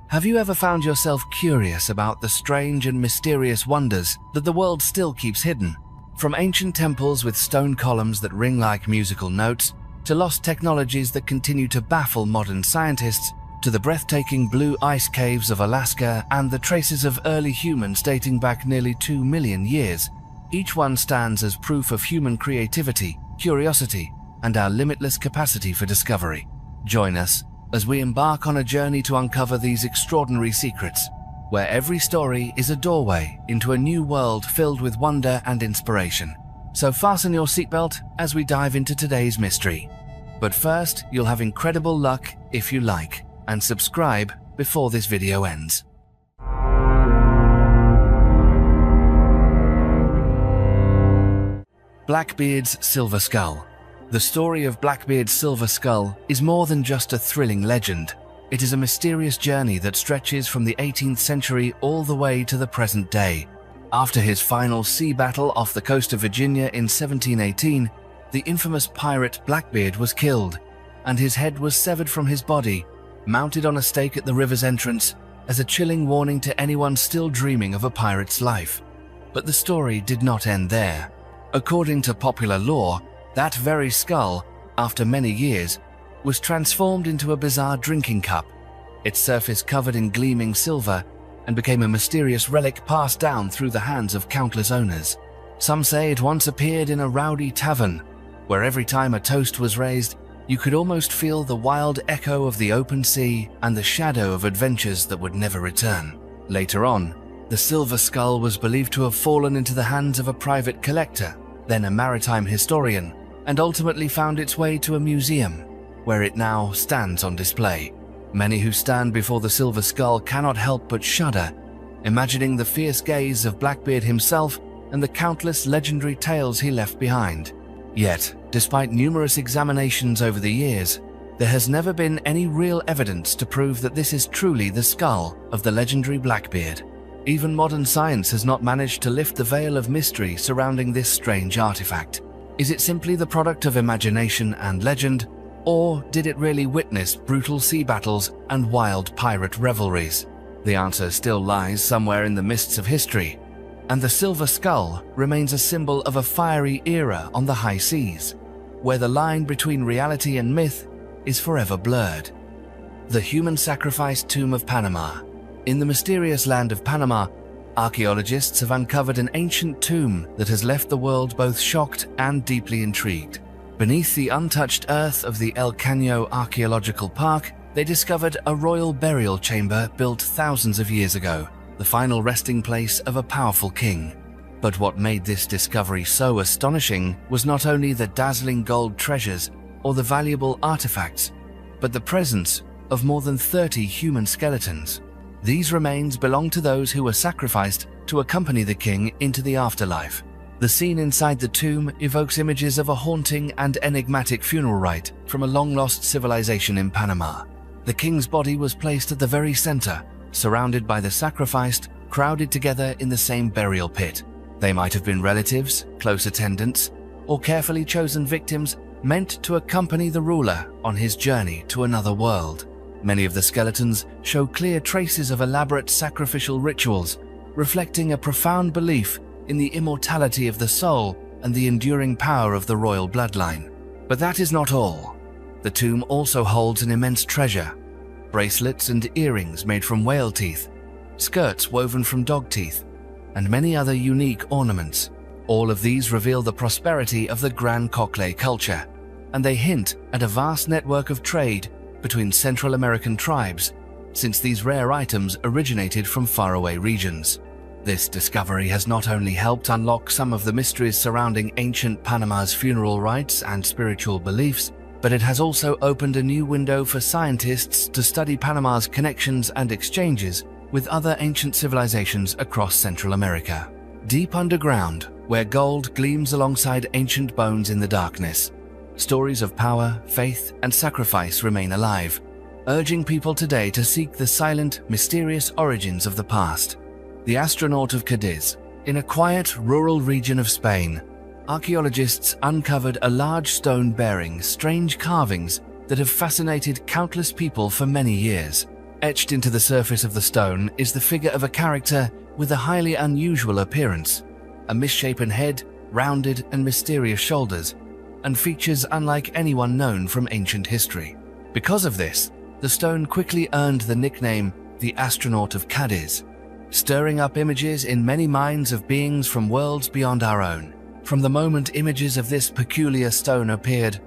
Have you ever found yourself curious about the strange and mysterious wonders that the world still keeps hidden? From ancient temples with stone columns that ring like musical notes, to lost technologies that continue to baffle modern scientists, to the breathtaking blue ice caves of Alaska and the traces of early humans dating back nearly 2 million years, each one stands as proof of human creativity, curiosity, and our limitless capacity for discovery. Join us as we embark on a journey to uncover these extraordinary secrets, where every story is a doorway into a new world filled with wonder and inspiration. So fasten your seatbelt as we dive into today's mystery. But first, you'll have incredible luck if you like, and subscribe before this video ends. Blackbeard's Silver Skull. The story of Blackbeard's Silver Skull is more than just a thrilling legend. It is a mysterious journey that stretches from the 18th century all the way to the present day. After his final sea battle off the coast of Virginia in 1718, the infamous pirate Blackbeard was killed, and his head was severed from his body, mounted on a stake at the river's entrance as a chilling warning to anyone still dreaming of a pirate's life. But the story did not end there. According to popular lore, that very skull, after many years, was transformed into a bizarre drinking cup, its surface covered in gleaming silver, and became a mysterious relic passed down through the hands of countless owners. Some say it once appeared in a rowdy tavern, where every time a toast was raised, you could almost feel the wild echo of the open sea and the shadow of adventures that would never return. Later on, the silver skull was believed to have fallen into the hands of a private collector, then a maritime historian, and ultimately found its way to a museum, where it now stands on display. Many who stand before the silver skull cannot help but shudder, imagining the fierce gaze of Blackbeard himself and the countless legendary tales he left behind. Yet, despite numerous examinations over the years, there has never been any real evidence to prove that this is truly the skull of the legendary Blackbeard. Even modern science has not managed to lift the veil of mystery surrounding this strange artifact. Is it simply the product of imagination and legend, or did it really witness brutal sea battles and wild pirate revelries? The answer still lies somewhere in the mists of history, and the silver skull remains a symbol of a fiery era on the high seas, where the line between reality and myth is forever blurred. The human sacrifice tomb of Panama. In the mysterious land of Panama, archaeologists have uncovered an ancient tomb that has left the world both shocked and deeply intrigued. Beneath the untouched earth of the El Caño Archaeological Park, they discovered a royal burial chamber built thousands of years ago, the final resting place of a powerful king. But what made this discovery so astonishing was not only the dazzling gold treasures or the valuable artifacts, but the presence of more than 30 human skeletons. These remains belong to those who were sacrificed to accompany the king into the afterlife. The scene inside the tomb evokes images of a haunting and enigmatic funeral rite from a long-lost civilization in Panama. The king's body was placed at the very center, surrounded by the sacrificed, crowded together in the same burial pit. They might have been relatives, close attendants, or carefully chosen victims meant to accompany the ruler on his journey to another world. Many of the skeletons show clear traces of elaborate sacrificial rituals, reflecting a profound belief in the immortality of the soul and the enduring power of the royal bloodline. But that is not all. The tomb also holds an immense treasure: bracelets and earrings made from whale teeth, skirts woven from dog teeth, and many other unique ornaments. All of these reveal the prosperity of the Grand Cocle culture, and they hint at a vast network of trade between Central American tribes, since these rare items originated from faraway regions. This discovery has not only helped unlock some of the mysteries surrounding ancient Panama's funeral rites and spiritual beliefs, but it has also opened a new window for scientists to study Panama's connections and exchanges with other ancient civilizations across Central America. Deep underground, where gold gleams alongside ancient bones in the darkness, stories of power, faith, and sacrifice remain alive, urging people today to seek the silent, mysterious origins of the past. The astronaut of Cadiz. In a quiet, rural region of Spain, archaeologists uncovered a large stone bearing strange carvings that have fascinated countless people for many years. Etched into the surface of the stone is the figure of a character with a highly unusual appearance, a misshapen head, rounded and mysterious shoulders, and features unlike anyone known from ancient history. Because of this, the stone quickly earned the nickname the Astronaut of Cadiz, stirring up images in many minds of beings from worlds beyond our own. From the moment images of this peculiar stone appeared,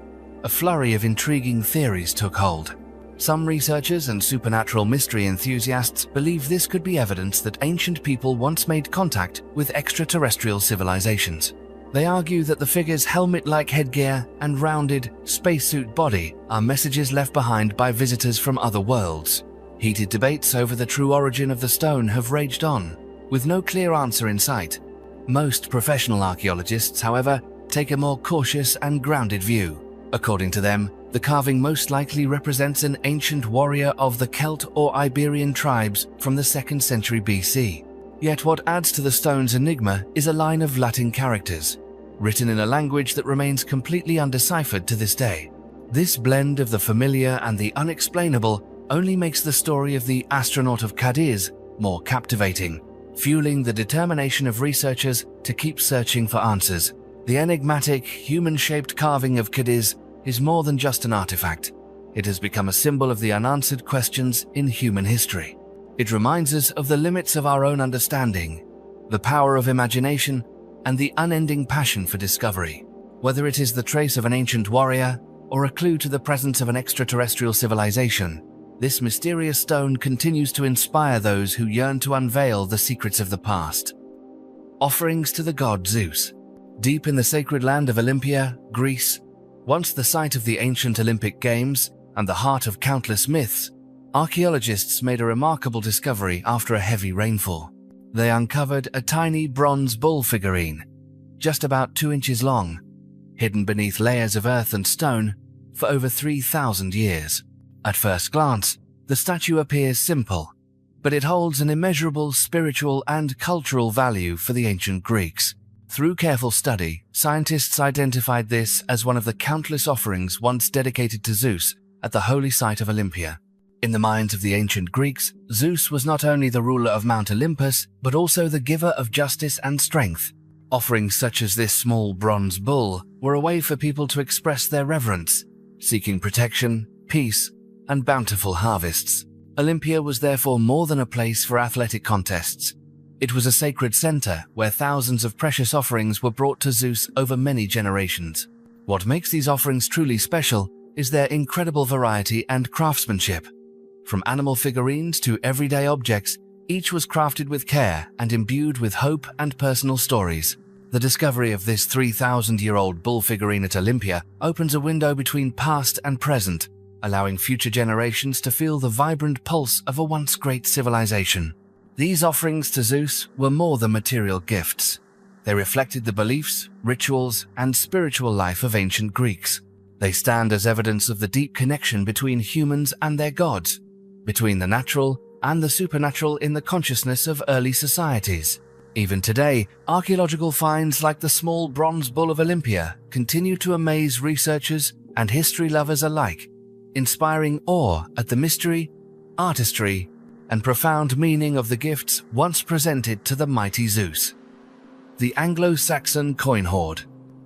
a flurry of intriguing theories took hold. Some researchers and supernatural mystery enthusiasts believe this could be evidence that ancient people once made contact with extraterrestrial civilizations. They argue that the figure's helmet-like headgear and rounded, spacesuit body are messages left behind by visitors from other worlds. Heated debates over the true origin of the stone have raged on, with no clear answer in sight. Most professional archaeologists, however, take a more cautious and grounded view. According to them, the carving most likely represents an ancient warrior of the Celt or Iberian tribes from the 2nd century BC. Yet what adds to the stone's enigma is a line of Latin characters, written in a language that remains completely undeciphered to this day. This blend of the familiar and the unexplainable only makes the story of the Astronaut of Cadiz more captivating, fueling the determination of researchers to keep searching for answers. The enigmatic, human-shaped carving of Cadiz is more than just an artifact. It has become a symbol of the unanswered questions in human history. It reminds us of the limits of our own understanding, the power of imagination, and the unending passion for discovery. Whether it is the trace of an ancient warrior or a clue to the presence of an extraterrestrial civilization, this mysterious stone continues to inspire those who yearn to unveil the secrets of the past. Offerings to the god Zeus. Deep in the sacred land of Olympia, Greece, once the site of the ancient Olympic Games and the heart of countless myths, archaeologists made a remarkable discovery after a heavy rainfall. They uncovered a tiny bronze bull figurine, just about 2 inches long, hidden beneath layers of earth and stone for over 3,000 years. At first glance, the statue appears simple, but it holds an immeasurable spiritual and cultural value for the ancient Greeks. Through careful study, scientists identified this as one of the countless offerings once dedicated to Zeus at the holy site of Olympia. In the minds of the ancient Greeks, Zeus was not only the ruler of Mount Olympus, but also the giver of justice and strength. Offerings such as this small bronze bull were a way for people to express their reverence, seeking protection, peace, and bountiful harvests. Olympia was therefore more than a place for athletic contests. It was a sacred center where thousands of precious offerings were brought to Zeus over many generations. What makes these offerings truly special is their incredible variety and craftsmanship. From animal figurines to everyday objects, each was crafted with care and imbued with hope and personal stories. The discovery of this 3,000-year-old bull figurine at Olympia opens a window between past and present, allowing future generations to feel the vibrant pulse of a once great civilization. These offerings to Zeus were more than material gifts. They reflected the beliefs, rituals, and spiritual life of ancient Greeks. They stand as evidence of the deep connection between humans and their gods, between the natural and the supernatural in the consciousness of early societies. Even today, archaeological finds like the small bronze bull of Olympia continue to amaze researchers and history lovers alike, inspiring awe at the mystery, artistry, and profound meaning of the gifts once presented to the mighty Zeus. The Anglo-Saxon coin hoard.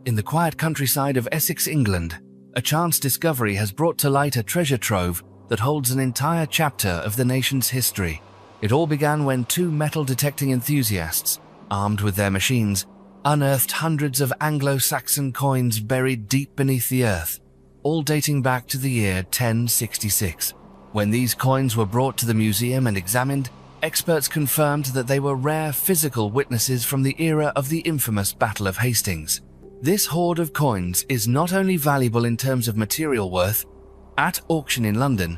In the quiet countryside of Essex, England, a chance discovery has brought to light a treasure trove that holds an entire chapter of the nation's history. It all began when 2 metal-detecting enthusiasts, armed with their machines, unearthed hundreds of Anglo-Saxon coins buried deep beneath the earth, all dating back to the year 1066. When these coins were brought to the museum and examined, experts confirmed that they were rare physical witnesses from the era of the infamous Battle of Hastings. This hoard of coins is not only valuable in terms of material worth. At auction in London,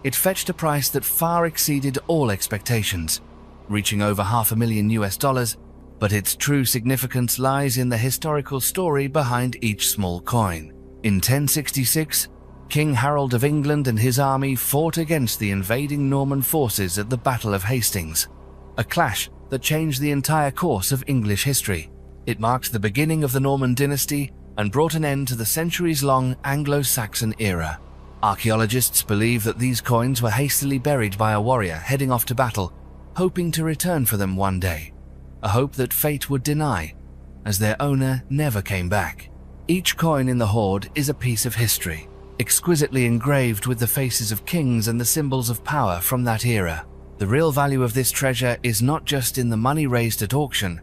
it fetched a price that far exceeded all expectations, reaching over $500,000, but its true significance lies in the historical story behind each small coin. In 1066, King Harold of England and his army fought against the invading Norman forces at the Battle of Hastings, a clash that changed the entire course of English history. It marked the beginning of the Norman dynasty and brought an end to the centuries-long Anglo-Saxon era. Archaeologists believe that these coins were hastily buried by a warrior heading off to battle, hoping to return for them one day, a hope that fate would deny, as their owner never came back. Each coin in the hoard is a piece of history, exquisitely engraved with the faces of kings and the symbols of power from that era. The real value of this treasure is not just in the money raised at auction,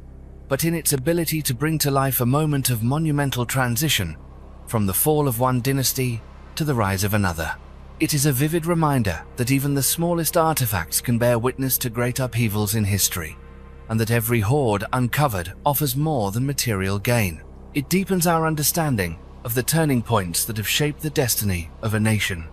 but in its ability to bring to life a moment of monumental transition from the fall of one dynasty to the rise of another. It is a vivid reminder that even the smallest artifacts can bear witness to great upheavals in history, and that every hoard uncovered offers more than material gain. It deepens our understanding of the turning points that have shaped the destiny of a nation.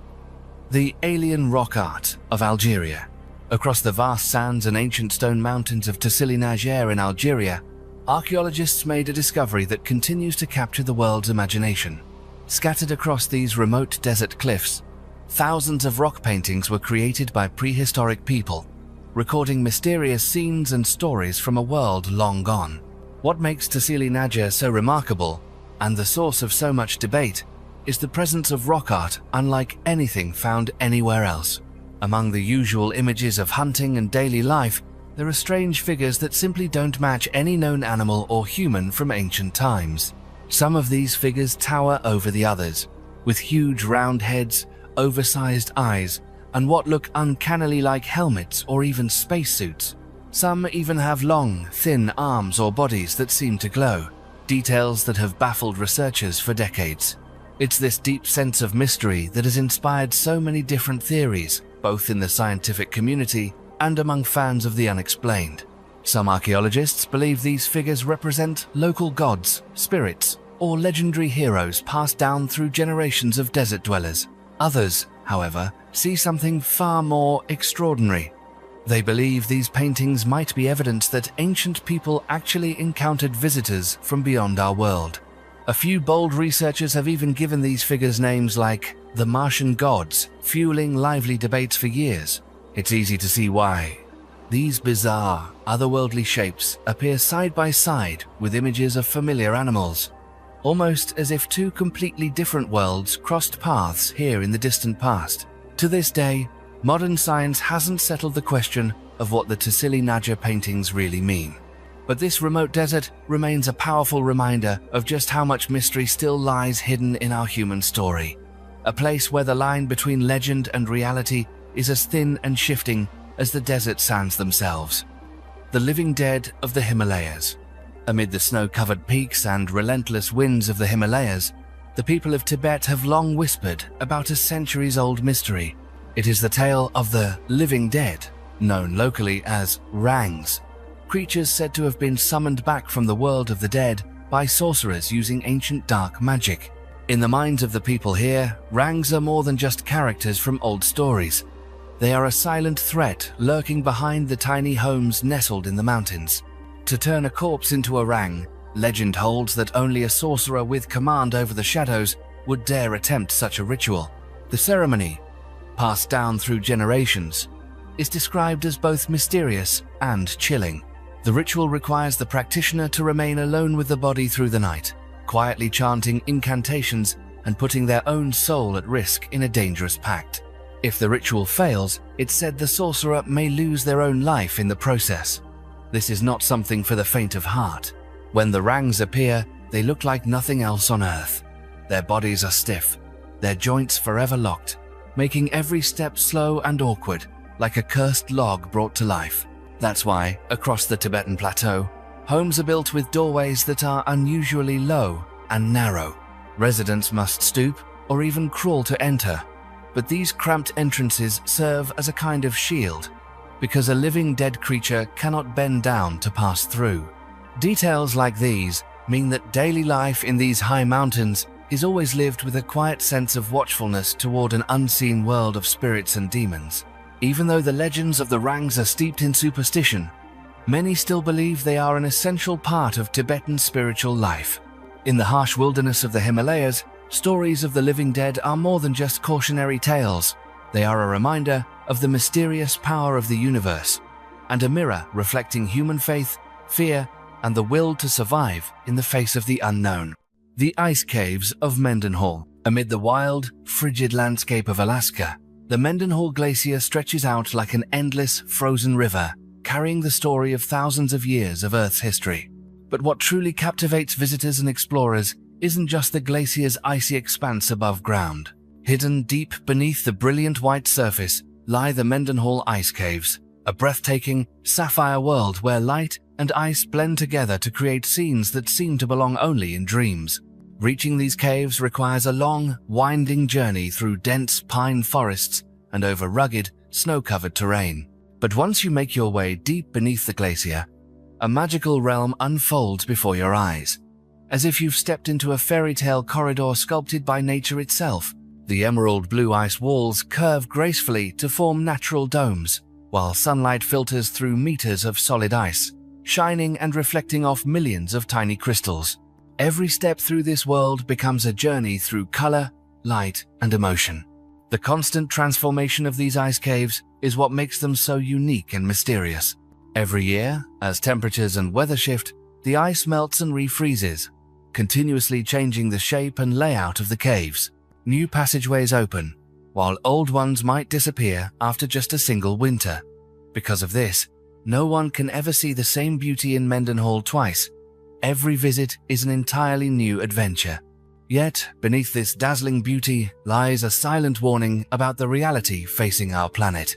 The alien rock art of Algeria. Across the vast sands and ancient stone mountains of Tassili Najer in Algeria, archaeologists made a discovery that continues to capture the world's imagination. Scattered across these remote desert cliffs, thousands of rock paintings were created by prehistoric people, recording mysterious scenes and stories from a world long gone. What makes Tassili Najer so remarkable, and the source of so much debate, is the presence of rock art unlike anything found anywhere else. Among the usual images of hunting and daily life, there are strange figures that simply don't match any known animal or human from ancient times. Some of these figures tower over the others, with huge round heads, oversized eyes, and what look uncannily like helmets or even spacesuits. Some even have long, thin arms or bodies that seem to glow, details that have baffled researchers for decades. It's this deep sense of mystery that has inspired so many different theories, both in the scientific community and among fans of the unexplained. Some archaeologists believe these figures represent local gods, spirits, or legendary heroes passed down through generations of desert dwellers. Others, however, see something far more extraordinary. They believe these paintings might be evidence that ancient people actually encountered visitors from beyond our world. A few bold researchers have even given these figures names like the Martian gods, fueling lively debates for years. It's easy to see why. These bizarre, otherworldly shapes appear side by side with images of familiar animals, almost as if two completely different worlds crossed paths here in the distant past. To this day, modern science hasn't settled the question of what the Tassili Najer paintings really mean. But this remote desert remains a powerful reminder of just how much mystery still lies hidden in our human story. A place where the line between legend and reality is as thin and shifting as the desert sands themselves. The living dead of the Himalayas. Amid the snow-covered peaks and relentless winds of the Himalayas, the people of Tibet have long whispered about a centuries-old mystery. It is the tale of the living dead, known locally as rangs, creatures said to have been summoned back from the world of the dead by sorcerers using ancient dark magic. In the minds of the people here, rangs are more than just characters from old stories. They are a silent threat lurking behind the tiny homes nestled in the mountains. To turn a corpse into a rang, legend holds that only a sorcerer with command over the shadows would dare attempt such a ritual. The ceremony, passed down through generations, is described as both mysterious and chilling. The ritual requires the practitioner to remain alone with the body through the night, quietly chanting incantations and putting their own soul at risk in a dangerous pact. If the ritual fails, it's said the sorcerer may lose their own life in the process. This is not something for the faint of heart. When the rangs appear, they look like nothing else on earth. Their bodies are stiff, their joints forever locked, making every step slow and awkward, like a cursed log brought to life. That's why, across the Tibetan plateau, homes are built with doorways that are unusually low and narrow. Residents must stoop or even crawl to enter, but these cramped entrances serve as a kind of shield, because a living dead creature cannot bend down to pass through. Details like these mean that daily life in these high mountains is always lived with a quiet sense of watchfulness toward an unseen world of spirits and demons. Even though the legends of the rangs are steeped in superstition, many still believe they are an essential part of Tibetan spiritual life. In the harsh wilderness of the Himalayas, stories of the living dead are more than just cautionary tales. They are a reminder of the mysterious power of the universe, and a mirror reflecting human faith, fear, and the will to survive in the face of the unknown. The Ice Caves of Mendenhall. Amid the wild, frigid landscape of Alaska, the Mendenhall Glacier stretches out like an endless, frozen river, carrying the story of thousands of years of Earth's history. But what truly captivates visitors and explorers isn't just the glacier's icy expanse above ground. Hidden deep beneath the brilliant white surface lie the Mendenhall Ice Caves, a breathtaking, sapphire world where light and ice blend together to create scenes that seem to belong only in dreams. Reaching these caves requires a long, winding journey through dense pine forests and over rugged, snow-covered terrain. But once you make your way deep beneath the glacier, a magical realm unfolds before your eyes, as if you've stepped into a fairy tale corridor sculpted by nature itself. The emerald blue ice walls curve gracefully to form natural domes, while sunlight filters through meters of solid ice, shining and reflecting off millions of tiny crystals. Every step through this world becomes a journey through color, light, and emotion. The constant transformation of these ice caves is what makes them so unique and mysterious. Every year, as temperatures and weather shift, the ice melts and refreezes, continuously changing the shape and layout of the caves. New passageways open, while old ones might disappear after just a single winter. Because of this, no one can ever see the same beauty in Mendenhall twice. Every visit is an entirely new adventure. Yet, beneath this dazzling beauty lies a silent warning about the reality facing our planet.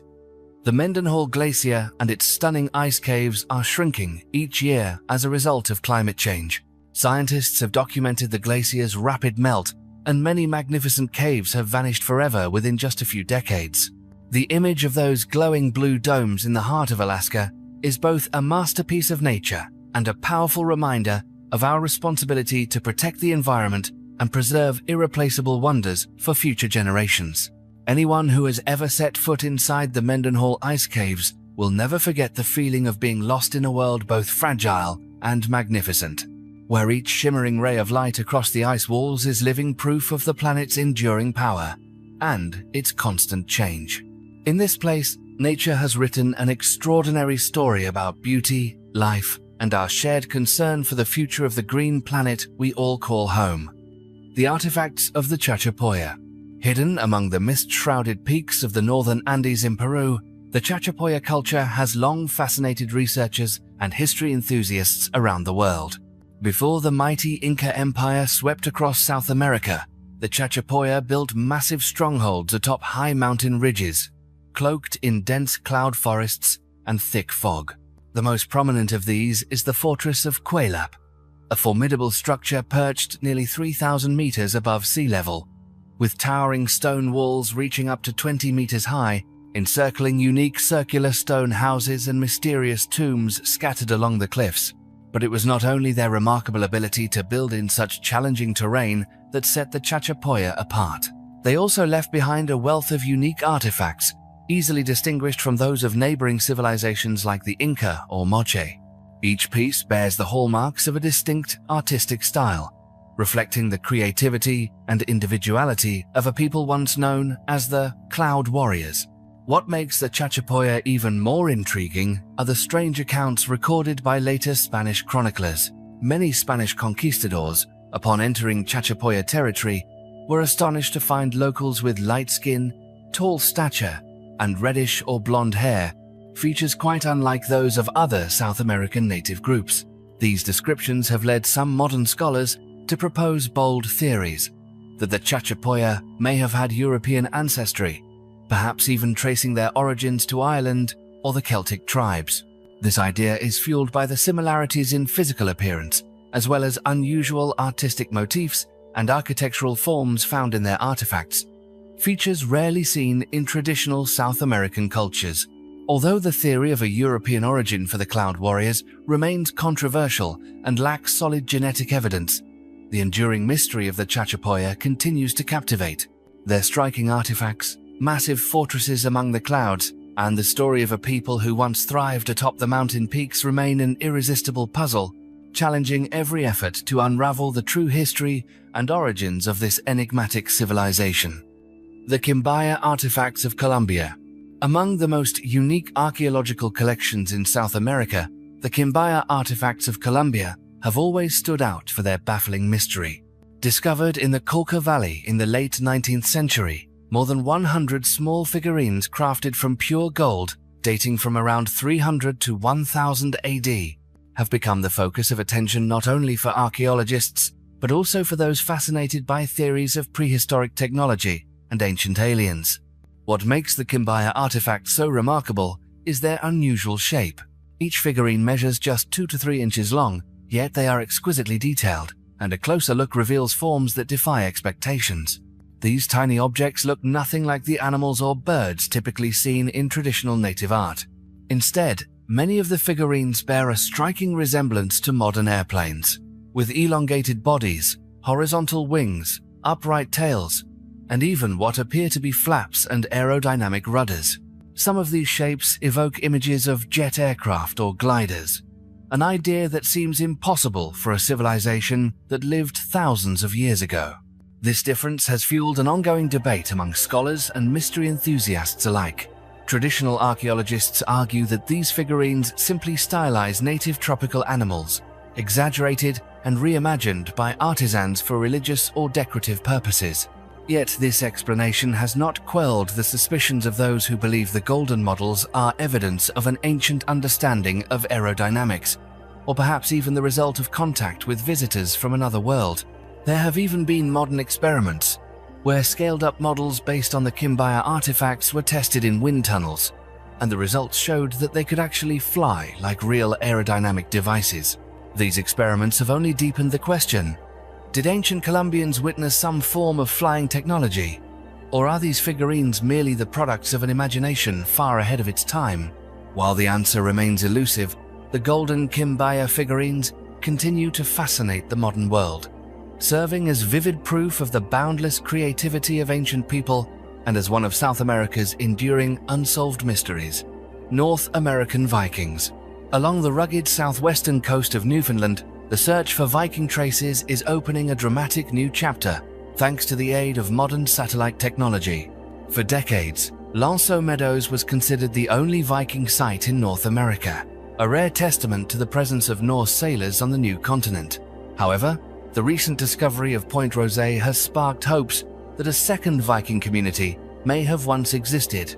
The Mendenhall Glacier and its stunning ice caves are shrinking each year as a result of climate change. Scientists have documented the glacier's rapid melt, and many magnificent caves have vanished forever within just a few decades. The image of those glowing blue domes in the heart of Alaska is both a masterpiece of nature and a powerful reminder of our responsibility to protect the environment and preserve irreplaceable wonders for future generations. Anyone who has ever set foot inside the Mendenhall Ice Caves will never forget the feeling of being lost in a world both fragile and magnificent, where each shimmering ray of light across the ice walls is living proof of the planet's enduring power and its constant change. In this place, nature has written an extraordinary story about beauty, life, and our shared concern for the future of the green planet we all call home. The artifacts of the Chachapoya. Hidden among the mist-shrouded peaks of the northern Andes in Peru, the Chachapoya culture has long fascinated researchers and history enthusiasts around the world. Before the mighty Inca Empire swept across South America, the Chachapoya built massive strongholds atop high mountain ridges, cloaked in dense cloud forests and thick fog. The most prominent of these is the fortress of Cuelap, a formidable structure perched nearly 3,000 meters above sea level, with towering stone walls reaching up to 20 meters high, encircling unique circular stone houses and mysterious tombs scattered along the cliffs. But it was not only their remarkable ability to build in such challenging terrain that set the Chachapoya apart. They also left behind a wealth of unique artifacts, easily distinguished from those of neighboring civilizations like the Inca or Moche. Each piece bears the hallmarks of a distinct artistic style, reflecting the creativity and individuality of a people once known as the Cloud Warriors. What makes the Chachapoya even more intriguing are the strange accounts recorded by later Spanish chroniclers. Many Spanish conquistadors, upon entering Chachapoya territory, were astonished to find locals with light skin, tall stature, and reddish or blonde hair, features quite unlike those of other South American native groups. These descriptions have led some modern scholars to propose bold theories that the Chachapoya may have had European ancestry, perhaps even tracing their origins to Ireland or the Celtic tribes. This idea is fueled by the similarities in physical appearance, as well as unusual artistic motifs and architectural forms found in their artifacts, features rarely seen in traditional South American cultures. Although the theory of a European origin for the Cloud Warriors remains controversial and lacks solid genetic evidence, the enduring mystery of the Chachapoya continues to captivate. Their striking artifacts, massive fortresses among the clouds, and the story of a people who once thrived atop the mountain peaks remain an irresistible puzzle, challenging every effort to unravel the true history and origins of this enigmatic civilization. The Quimbaya Artifacts of Colombia. Among the most unique archaeological collections in South America, the Quimbaya Artifacts of Colombia have always stood out for their baffling mystery. Discovered in the Cauca Valley in the late 19th century, more than 100 small figurines crafted from pure gold, dating from around 300 to 1000 AD, have become the focus of attention not only for archaeologists, but also for those fascinated by theories of prehistoric technology and ancient aliens. What makes the Kimbaya artifact so remarkable is their unusual shape. Each figurine measures just 2 to 3 inches long, yet they are exquisitely detailed, and a closer look reveals forms that defy expectations. These tiny objects look nothing like the animals or birds typically seen in traditional native art. Instead, many of the figurines bear a striking resemblance to modern airplanes, with elongated bodies, horizontal wings, upright tails, and even what appear to be flaps and aerodynamic rudders. Some of these shapes evoke images of jet aircraft or gliders, an idea that seems impossible for a civilization that lived thousands of years ago. This difference has fueled an ongoing debate among scholars and mystery enthusiasts alike. Traditional archaeologists argue that these figurines simply stylize native tropical animals, exaggerated and reimagined by artisans for religious or decorative purposes. Yet this explanation has not quelled the suspicions of those who believe the golden models are evidence of an ancient understanding of aerodynamics, or perhaps even the result of contact with visitors from another world. There have even been modern experiments where scaled-up models based on the Kimbaya artifacts were tested in wind tunnels, and the results showed that they could actually fly like real aerodynamic devices. These experiments have only deepened the question: did ancient Colombians witness some form of flying technology? Or are these figurines merely the products of an imagination far ahead of its time? While the answer remains elusive, the golden Kimbaya figurines continue to fascinate the modern world, serving as vivid proof of the boundless creativity of ancient people and as one of South America's enduring unsolved mysteries. North American Vikings. Along the rugged southwestern coast of Newfoundland, the search for Viking traces is opening a dramatic new chapter thanks to the aid of modern satellite technology. For decades, Lanceau Meadows was considered the only Viking site in North America, a rare testament to the presence of Norse sailors on the new continent. However, the recent discovery of Point Rosé has sparked hopes that a second Viking community may have once existed,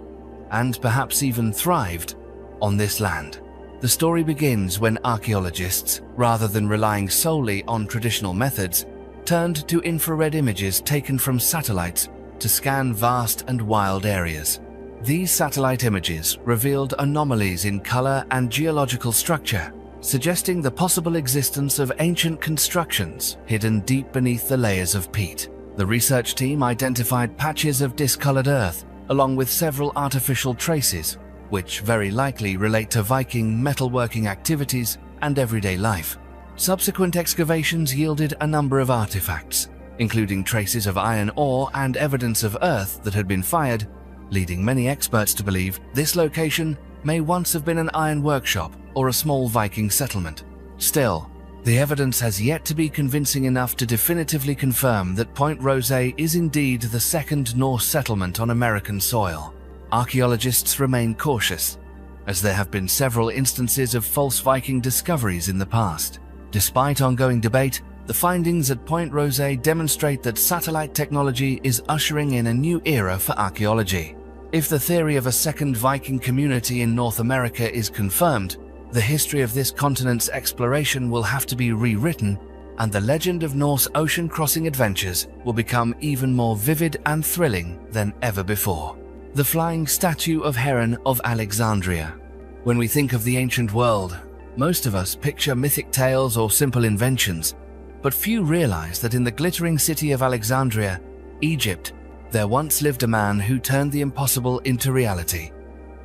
and perhaps even thrived, on this land. The story begins when archaeologists, rather than relying solely on traditional methods, turned to infrared images taken from satellites to scan vast and wild areas. These satellite images revealed anomalies in color and geological structure, suggesting the possible existence of ancient constructions hidden deep beneath the layers of peat. The research team identified patches of discolored earth, along with several artificial traces, which very likely relate to Viking metalworking activities and everyday life. Subsequent excavations yielded a number of artifacts, including traces of iron ore and evidence of earth that had been fired, leading many experts to believe this location may once have been an iron workshop or a small Viking settlement. Still, the evidence has yet to be convincing enough to definitively confirm that Point Rosé is indeed the second Norse settlement on American soil. Archaeologists remain cautious, as there have been several instances of false Viking discoveries in the past. Despite ongoing debate, the findings at Point Rosé demonstrate that satellite technology is ushering in a new era for archaeology. If the theory of a second Viking community in North America is confirmed, the history of this continent's exploration will have to be rewritten, and the legend of Norse ocean-crossing adventures will become even more vivid and thrilling than ever before. The flying statue of Heron of Alexandria. When we think of the ancient world, most of us picture mythic tales or simple inventions, but few realize that in the glittering city of Alexandria, Egypt, there once lived a man who turned the impossible into reality.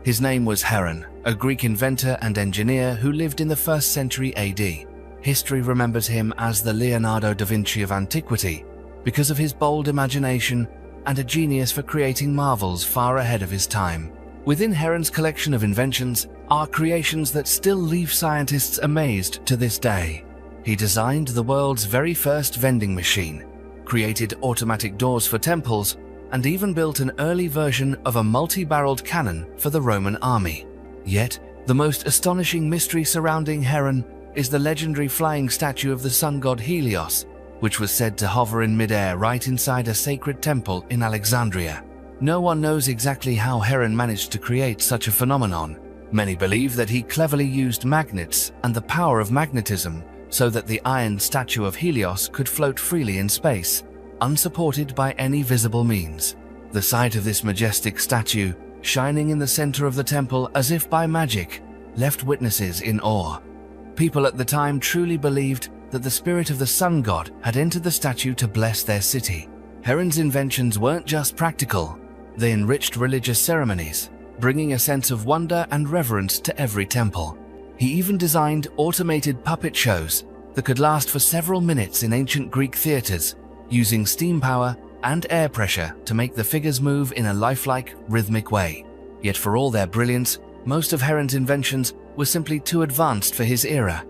His name was Heron, a Greek inventor and engineer who lived in the 1st century AD. History remembers him as the Leonardo da Vinci of antiquity because of his bold imagination and a genius for creating marvels far ahead of his time. Within Heron's collection of inventions are creations that still leave scientists amazed to this day. He designed the world's very first vending machine, created automatic doors for temples, and even built an early version of a multi-barreled cannon for the Roman army. Yet, the most astonishing mystery surrounding Heron is the legendary flying statue of the sun god Helios, which was said to hover in midair right inside a sacred temple in Alexandria. No one knows exactly how Heron managed to create such a phenomenon. Many believe that he cleverly used magnets and the power of magnetism so that the iron statue of Helios could float freely in space, unsupported by any visible means. The sight of this majestic statue, shining in the center of the temple as if by magic, left witnesses in awe. People at the time truly believed that the spirit of the sun god had entered the statue to bless their city. Heron's inventions weren't just practical, they enriched religious ceremonies, bringing a sense of wonder and reverence to every temple. He even designed automated puppet shows that could last for several minutes in ancient Greek theaters, using steam power and air pressure to make the figures move in a lifelike, rhythmic way. Yet for all their brilliance, most of Heron's inventions were simply too advanced for his era.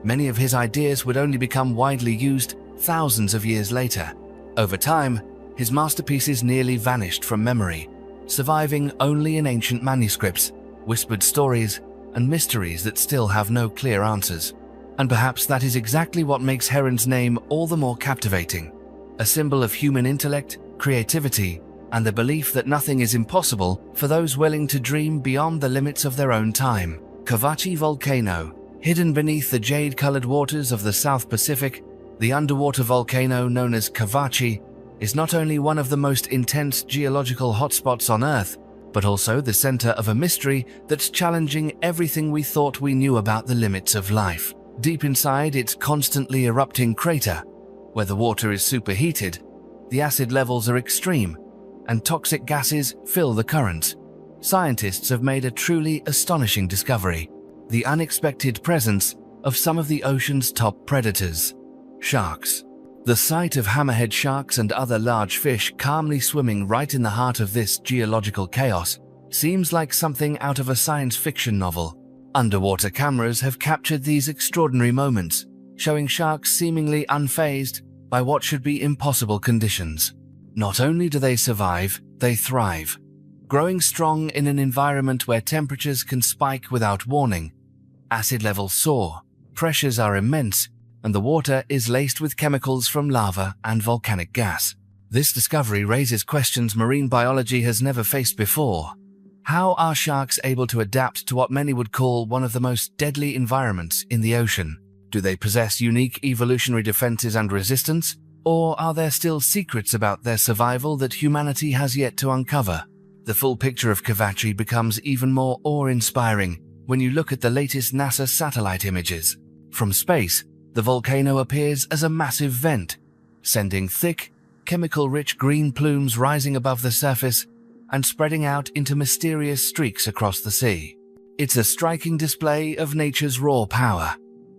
Many of his ideas would only become widely used thousands of years later. Over time, his masterpieces nearly vanished from memory, surviving only in ancient manuscripts, whispered stories, and mysteries that still have no clear answers. And perhaps that is exactly what makes Heron's name all the more captivating. A symbol of human intellect, creativity, and the belief that nothing is impossible for those willing to dream beyond the limits of their own time. Cavachi Volcano. Hidden beneath the jade-colored waters of the South Pacific, the underwater volcano known as Cavachi is not only one of the most intense geological hotspots on Earth, but also the center of a mystery that's challenging everything we thought we knew about the limits of life. Deep inside its constantly erupting crater, where the water is superheated, the acid levels are extreme, and toxic gases fill the currents. Scientists have made a truly astonishing discovery: the unexpected presence of some of the ocean's top predators, sharks. The sight of hammerhead sharks and other large fish calmly swimming right in the heart of this geological chaos seems like something out of a science fiction novel. Underwater cameras have captured these extraordinary moments, showing sharks seemingly unfazed by what should be impossible conditions. Not only do they survive, they thrive, growing strong in an environment where temperatures can spike without warning. Acid levels soar, pressures are immense, and the water is laced with chemicals from lava and volcanic gas. This discovery raises questions marine biology has never faced before. How are sharks able to adapt to what many would call one of the most deadly environments in the ocean? Do they possess unique evolutionary defenses and resistance, or are there still secrets about their survival that humanity has yet to uncover? The full picture of Cavachi becomes even more awe-inspiring when you look at the latest NASA satellite images. From space, the volcano appears as a massive vent, sending thick, chemical-rich green plumes rising above the surface and spreading out into mysterious streaks across the sea. It's a striking display of nature's raw power,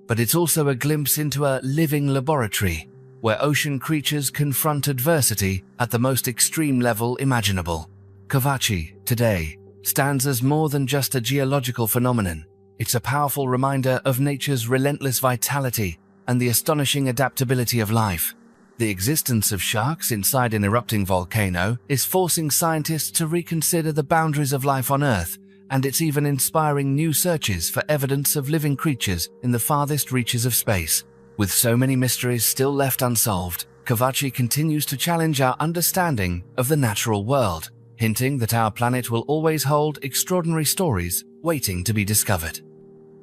but it's also a glimpse into a living laboratory where ocean creatures confront adversity at the most extreme level imaginable. Cavachi, today, stands as more than just a geological phenomenon. It's a powerful reminder of nature's relentless vitality and the astonishing adaptability of life. The existence of sharks inside an erupting volcano is forcing scientists to reconsider the boundaries of life on Earth, and it's even inspiring new searches for evidence of living creatures in the farthest reaches of space. With so many mysteries still left unsolved, Cavachi continues to challenge our understanding of the natural world, hinting that our planet will always hold extraordinary stories waiting to be discovered.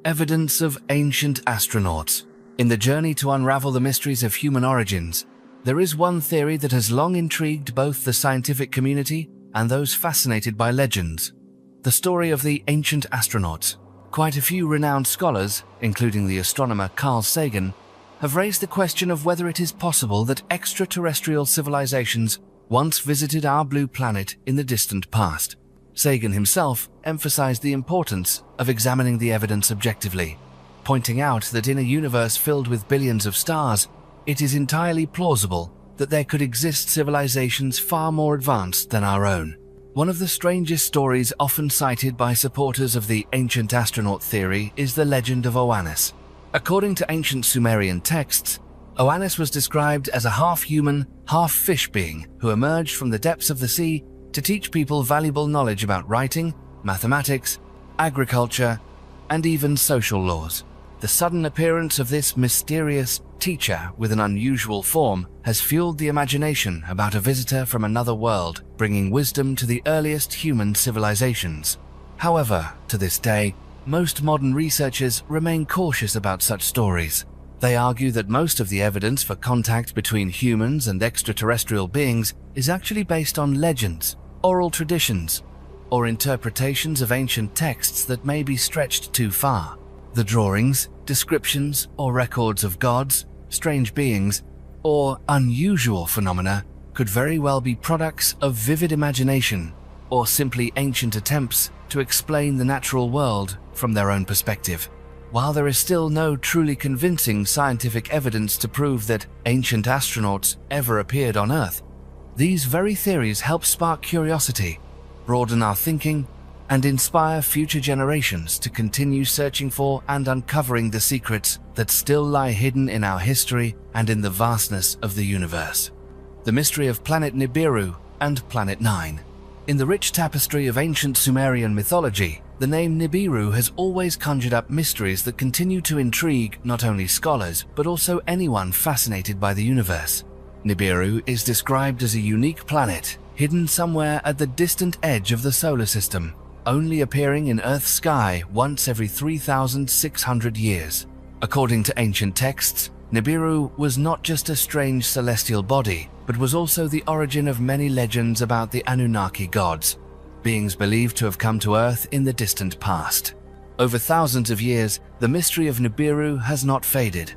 Evidence of ancient astronauts. In the journey to unravel the mysteries of human origins, there is one theory that has long intrigued both the scientific community and those fascinated by legends: the story of the ancient astronauts. Quite a few renowned scholars, including the astronomer Carl Sagan, have raised the question of whether it is possible that extraterrestrial civilizations once visited our blue planet in the distant past. Sagan himself emphasized the importance of examining the evidence objectively, pointing out that in a universe filled with billions of stars, it is entirely plausible that there could exist civilizations far more advanced than our own. One of the strangest stories often cited by supporters of the ancient astronaut theory is the legend of Oannes. According to ancient Sumerian texts, Oannes was described as a half-human, half-fish being who emerged from the depths of the sea to teach people valuable knowledge about writing, mathematics, agriculture, and even social laws. The sudden appearance of this mysterious teacher with an unusual form has fueled the imagination about a visitor from another world, bringing wisdom to the earliest human civilizations. However, to this day, most modern researchers remain cautious about such stories. They argue that most of the evidence for contact between humans and extraterrestrial beings is actually based on legends, oral traditions, or interpretations of ancient texts that may be stretched too far. The drawings, descriptions, or records of gods, strange beings, or unusual phenomena could very well be products of vivid imagination or simply ancient attempts to explain the natural world from their own perspective. While there is still no truly convincing scientific evidence to prove that ancient astronauts ever appeared on Earth, these very theories help spark curiosity, broaden our thinking, and inspire future generations to continue searching for and uncovering the secrets that still lie hidden in our history and in the vastness of the universe. The mystery of planet Nibiru and Planet 9. In the rich tapestry of ancient Sumerian mythology, the name Nibiru has always conjured up mysteries that continue to intrigue not only scholars but also anyone fascinated by the universe. Nibiru is described as a unique planet hidden somewhere at the distant edge of the solar system, only appearing in Earth's sky once every 3,600 years. According to ancient texts, Nibiru was not just a strange celestial body, but was also the origin of many legends about the Anunnaki gods, beings believed to have come to Earth in the distant past. Over thousands of years, the mystery of Nibiru has not faded.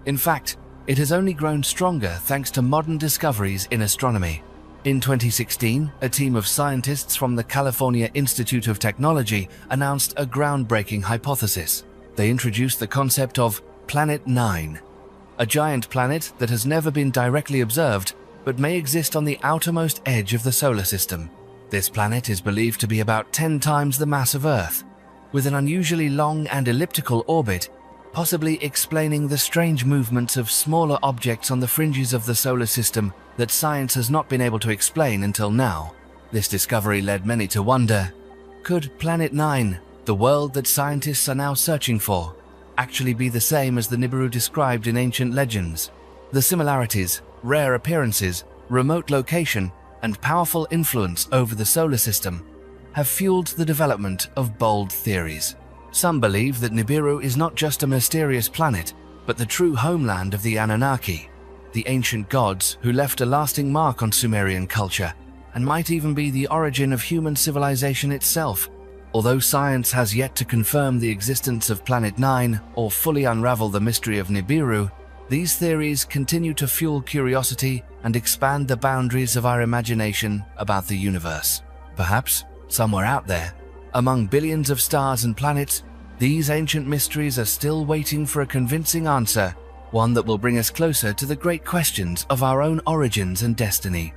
In fact, it has only grown stronger thanks to modern discoveries in astronomy. In 2016, a team of scientists from the California Institute of Technology announced a groundbreaking hypothesis. They introduced the concept of Planet 9, a giant planet that has never been directly observed but may exist on the outermost edge of the solar system. This planet is believed to be about 10 times the mass of Earth, with an unusually long and elliptical orbit, possibly explaining the strange movements of smaller objects on the fringes of the solar system that science has not been able to explain until now. This discovery led many to wonder, could Planet 9, the world that scientists are now searching for, actually be the same as the Nibiru described in ancient legends? The similarities, rare appearances, remote location, and powerful influence over the solar system have fueled the development of bold theories. Some believe that Nibiru is not just a mysterious planet, but the true homeland of the Anunnaki, the ancient gods who left a lasting mark on Sumerian culture, and might even be the origin of human civilization itself. Although science has yet to confirm the existence of Planet 9 or fully unravel the mystery of Nibiru, these theories continue to fuel curiosity and expand the boundaries of our imagination about the universe. Perhaps, somewhere out there, among billions of stars and planets, these ancient mysteries are still waiting for a convincing answer, one that will bring us closer to the great questions of our own origins and destiny.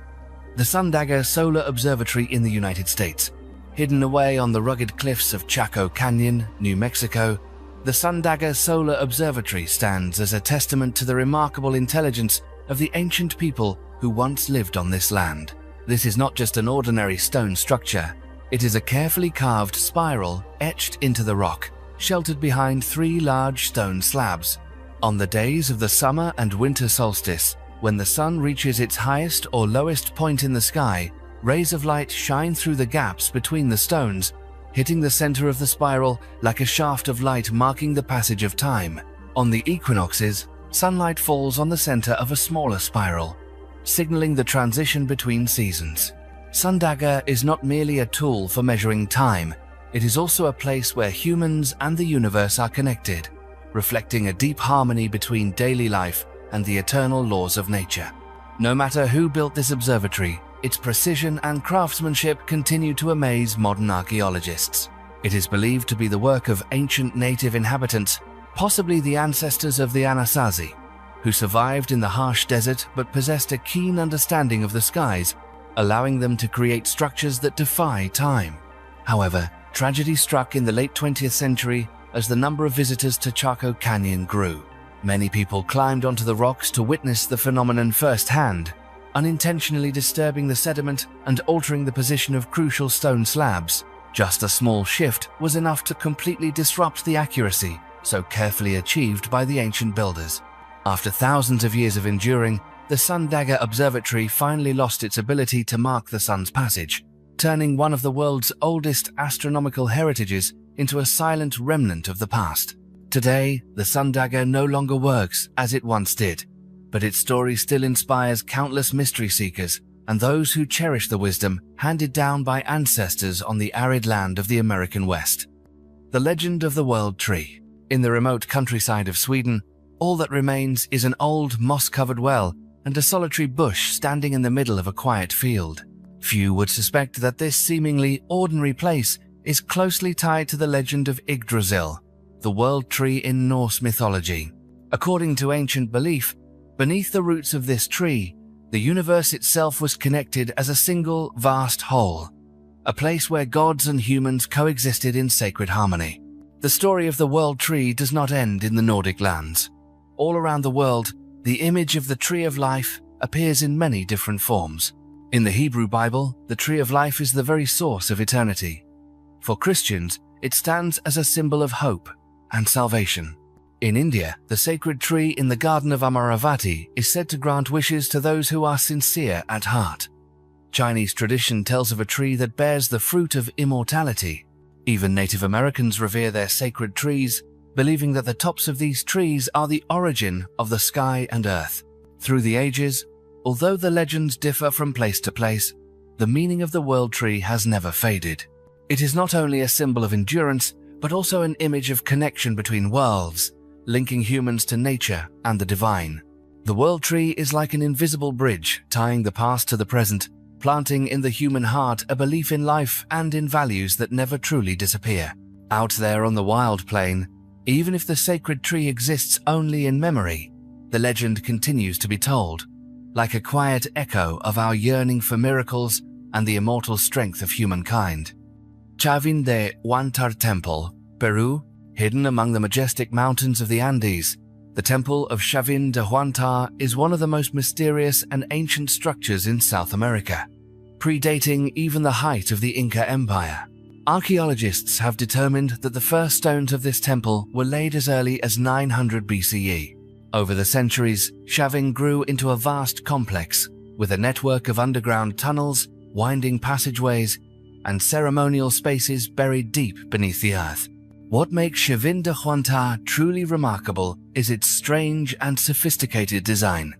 The Sundagger Solar Observatory in the United States. Hidden away on the rugged cliffs of Chaco Canyon, New Mexico, the Sundagger Solar Observatory stands as a testament to the remarkable intelligence of the ancient people who once lived on this land. This is not just an ordinary stone structure. It is a carefully carved spiral etched into the rock, sheltered behind 3 large stone slabs. On the days of the summer and winter solstice, when the sun reaches its highest or lowest point in the sky, rays of light shine through the gaps between the stones, hitting the center of the spiral like a shaft of light marking the passage of time. On the equinoxes, sunlight falls on the center of a smaller spiral, signaling the transition between seasons. Sundagger is not merely a tool for measuring time, it is also a place where humans and the universe are connected, reflecting a deep harmony between daily life and the eternal laws of nature. No matter who built this observatory, its precision and craftsmanship continue to amaze modern archaeologists. It is believed to be the work of ancient native inhabitants, possibly the ancestors of the Anasazi, who survived in the harsh desert but possessed a keen understanding of the skies, allowing them to create structures that defy time. However, tragedy struck in the late 20th century as the number of visitors to Chaco Canyon grew. Many people climbed onto the rocks to witness the phenomenon firsthand, unintentionally disturbing the sediment and altering the position of crucial stone slabs. Just a small shift was enough to completely disrupt the accuracy so carefully achieved by the ancient builders. After thousands of years of enduring, the Sun Dagger Observatory finally lost its ability to mark the sun's passage, turning one of the world's oldest astronomical heritages into a silent remnant of the past. Today, the Sun Dagger no longer works as it once did, but its story still inspires countless mystery seekers and those who cherish the wisdom handed down by ancestors on the arid land of the American West. The legend of the World Tree. In the remote countryside of Sweden, all that remains is an old moss-covered well and a solitary bush standing in the middle of a quiet field. Few would suspect that this seemingly ordinary place is closely tied to the legend of Yggdrasil, the world tree in Norse mythology. According to ancient belief, beneath the roots of this tree, the universe itself was connected as a single vast whole, a place where gods and humans coexisted in sacred harmony. The story of the world tree does not end in the Nordic lands. All around the world, the image of the Tree of Life appears in many different forms. In the Hebrew Bible, the Tree of Life is the very source of eternity. For Christians, it stands as a symbol of hope and salvation. In India, the sacred tree in the Garden of Amaravati is said to grant wishes to those who are sincere at heart. Chinese tradition tells of a tree that bears the fruit of immortality. Even Native Americans revere their sacred trees, believing that the tops of these trees are the origin of the sky and earth. Through the ages, although the legends differ from place to place, the meaning of the world tree has never faded. It is not only a symbol of endurance, but also an image of connection between worlds, linking humans to nature and the divine. The world tree is like an invisible bridge tying the past to the present, planting in the human heart a belief in life and in values that never truly disappear. Out there on the wild plain, even if the sacred tree exists only in memory, the legend continues to be told, like a quiet echo of our yearning for miracles and the immortal strength of humankind. Chavin de Huántar Temple, Peru. Hidden among the majestic mountains of the Andes, the Temple of Chavin de Huántar is one of the most mysterious and ancient structures in South America, predating even the height of the Inca Empire. Archaeologists have determined that the first stones of this temple were laid as early as 900 BCE. Over the centuries, Chavin grew into a vast complex, with a network of underground tunnels, winding passageways, and ceremonial spaces buried deep beneath the earth. What makes Chavin de Huántar truly remarkable is its strange and sophisticated design.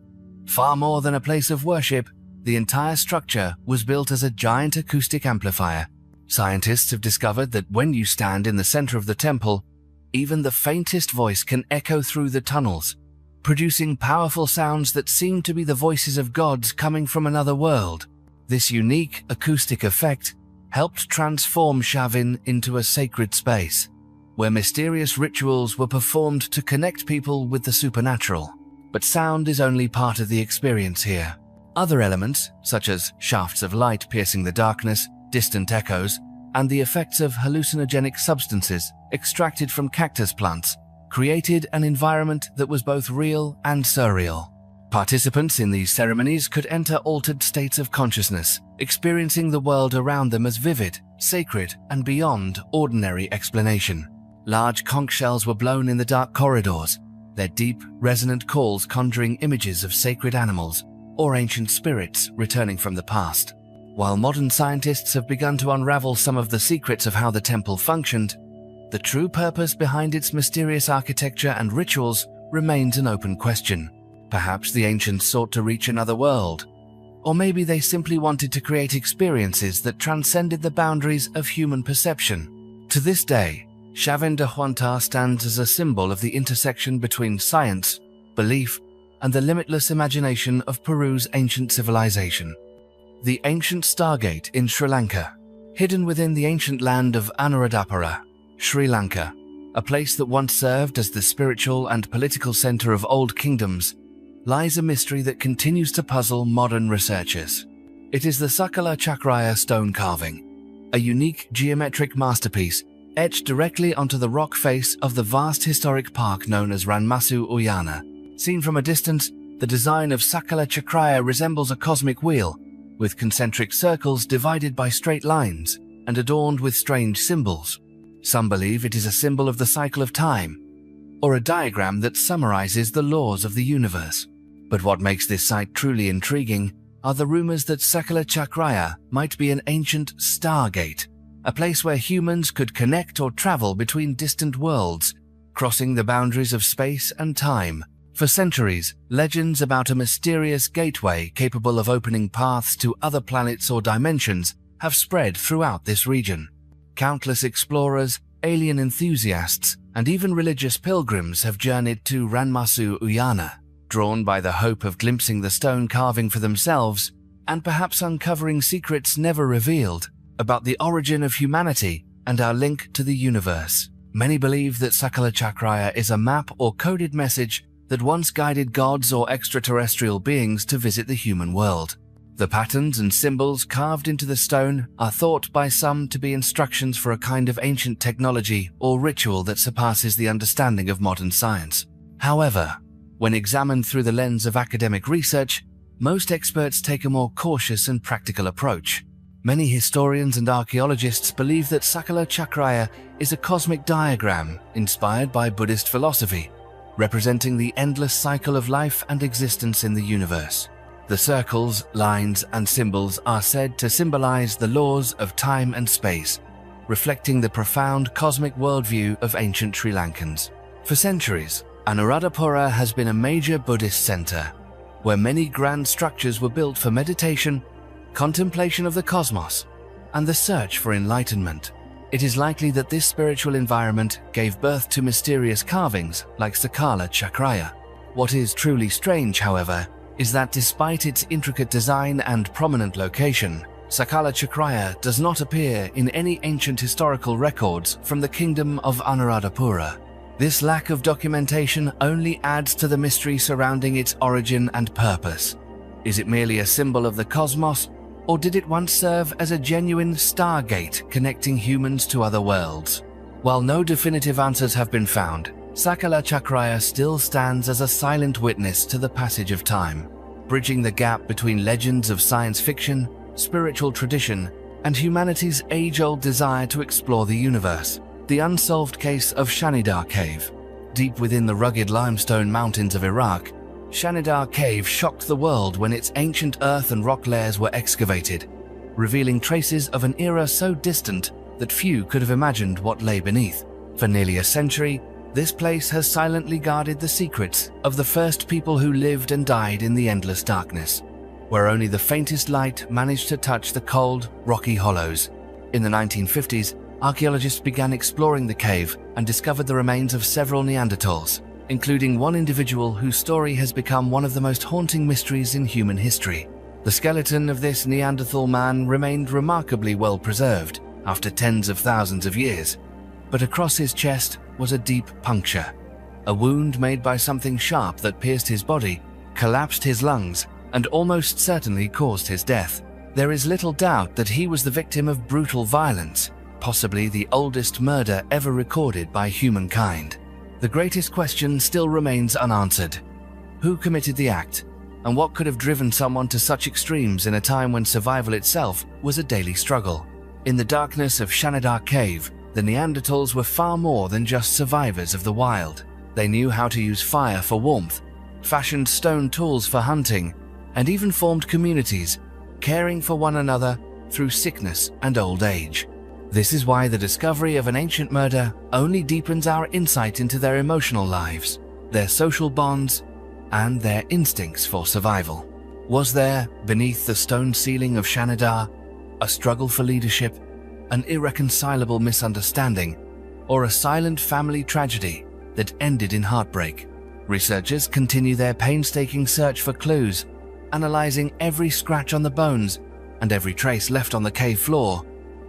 Far more than a place of worship, the entire structure was built as a giant acoustic amplifier. Scientists have discovered that when you stand in the center of the temple, even the faintest voice can echo through the tunnels, producing powerful sounds that seem to be the voices of gods coming from another world. This unique acoustic effect helped transform Chavin into a sacred space, where mysterious rituals were performed to connect people with the supernatural. But sound is only part of the experience here. Other elements, such as shafts of light piercing the darkness, distant echoes, and the effects of hallucinogenic substances extracted from cactus plants, created an environment that was both real and surreal. Participants in these ceremonies could enter altered states of consciousness, experiencing the world around them as vivid, sacred, and beyond ordinary explanation. Large conch shells were blown in the dark corridors, their deep, resonant calls conjuring images of sacred animals or ancient spirits returning from the past. While modern scientists have begun to unravel some of the secrets of how the temple functioned, the true purpose behind its mysterious architecture and rituals remains an open question. Perhaps the ancients sought to reach another world, or maybe they simply wanted to create experiences that transcended the boundaries of human perception. To this day, Chavin de Huántar stands as a symbol of the intersection between science, belief, and the limitless imagination of Peru's ancient civilization. The ancient Stargate in Sri Lanka. Hidden within the ancient land of Anuradhapura, Sri Lanka, a place that once served as the spiritual and political center of old kingdoms, lies a mystery that continues to puzzle modern researchers. It is the Sakala Chakraya stone carving, a unique geometric masterpiece etched directly onto the rock face of the vast historic park known as Ranmasu Uyana. Seen from a distance, the design of Sakala Chakraya resembles a cosmic wheel, with concentric circles divided by straight lines and adorned with strange symbols. Some believe it is a symbol of the cycle of time, or a diagram that summarizes the laws of the universe. But what makes this site truly intriguing are the rumors that Sakala Chakraya might be an ancient stargate, a place where humans could connect or travel between distant worlds, crossing the boundaries of space and time. For centuries, legends about a mysterious gateway capable of opening paths to other planets or dimensions have spread throughout this region. Countless explorers, alien enthusiasts, and even religious pilgrims have journeyed to Ranmasu Uyana, drawn by the hope of glimpsing the stone carving for themselves and perhaps uncovering secrets never revealed about the origin of humanity and our link to the universe. Many believe that Sakala Chakraya is a map or coded message that once guided gods or extraterrestrial beings to visit the human world. The patterns and symbols carved into the stone are thought by some to be instructions for a kind of ancient technology or ritual that surpasses the understanding of modern science. However, when examined through the lens of academic research, most experts take a more cautious and practical approach. Many historians and archaeologists believe that Sakala Chakraya is a cosmic diagram inspired by Buddhist philosophy, representing the endless cycle of life and existence in the universe. The circles, lines, and symbols are said to symbolize the laws of time and space, reflecting the profound cosmic worldview of ancient Sri Lankans. For centuries, Anuradhapura has been a major Buddhist center, where many grand structures were built for meditation, contemplation of the cosmos, and the search for enlightenment. It is likely that this spiritual environment gave birth to mysterious carvings like Sakala Chakraya. What is truly strange, however, is that despite its intricate design and prominent location, Sakala Chakraya does not appear in any ancient historical records from the kingdom of Anuradhapura. This lack of documentation only adds to the mystery surrounding its origin and purpose. Is it merely a symbol of the cosmos, or did it once serve as a genuine stargate connecting humans to other worlds? While no definitive answers have been found, Sakala Chakraya still stands as a silent witness to the passage of time, bridging the gap between legends of science fiction, spiritual tradition, and humanity's age-old desire to explore the universe. The unsolved case of Shanidar Cave. Deep within the rugged limestone mountains of Iraq, Shanidar Cave shocked the world when its ancient earth and rock layers were excavated, revealing traces of an era so distant that few could have imagined what lay beneath. For nearly a century, this place has silently guarded the secrets of the first people who lived and died in the endless darkness, where only the faintest light managed to touch the cold, rocky hollows. In the 1950s, archaeologists began exploring the cave and discovered the remains of several Neanderthals, including one individual whose story has become one of the most haunting mysteries in human history. The skeleton of this Neanderthal man remained remarkably well preserved after tens of thousands of years, but across his chest was a deep puncture. A wound made by something sharp that pierced his body, collapsed his lungs, and almost certainly caused his death. There is little doubt that he was the victim of brutal violence, possibly the oldest murder ever recorded by humankind. The greatest question still remains unanswered. Who committed the act, and what could have driven someone to such extremes in a time when survival itself was a daily struggle? In the darkness of Shanidar Cave, the Neanderthals were far more than just survivors of the wild. They knew how to use fire for warmth, fashioned stone tools for hunting, and even formed communities, caring for one another through sickness and old age. This is why the discovery of an ancient murder only deepens our insight into their emotional lives, their social bonds, and their instincts for survival. Was there, beneath the stone ceiling of Shanidar, a struggle for leadership, an irreconcilable misunderstanding, or a silent family tragedy that ended in heartbreak? Researchers continue their painstaking search for clues, analyzing every scratch on the bones and every trace left on the cave floor,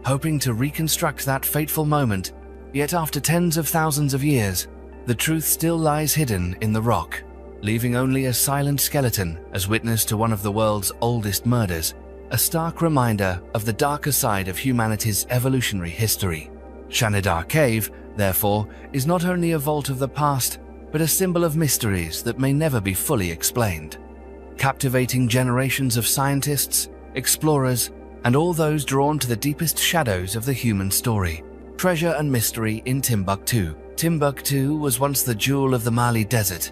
hoping to reconstruct that fateful moment. Yet after tens of thousands of years, the truth still lies hidden in the rock, leaving only a silent skeleton as witness to one of the world's oldest murders, a stark reminder of the darker side of humanity's evolutionary history. Shanidar Cave, therefore, is not only a vault of the past, but a symbol of mysteries that may never be fully explained, captivating generations of scientists, explorers, and all those drawn to the deepest shadows of the human story. Treasure and mystery in Timbuktu. Timbuktu was once the jewel of the Mali Desert,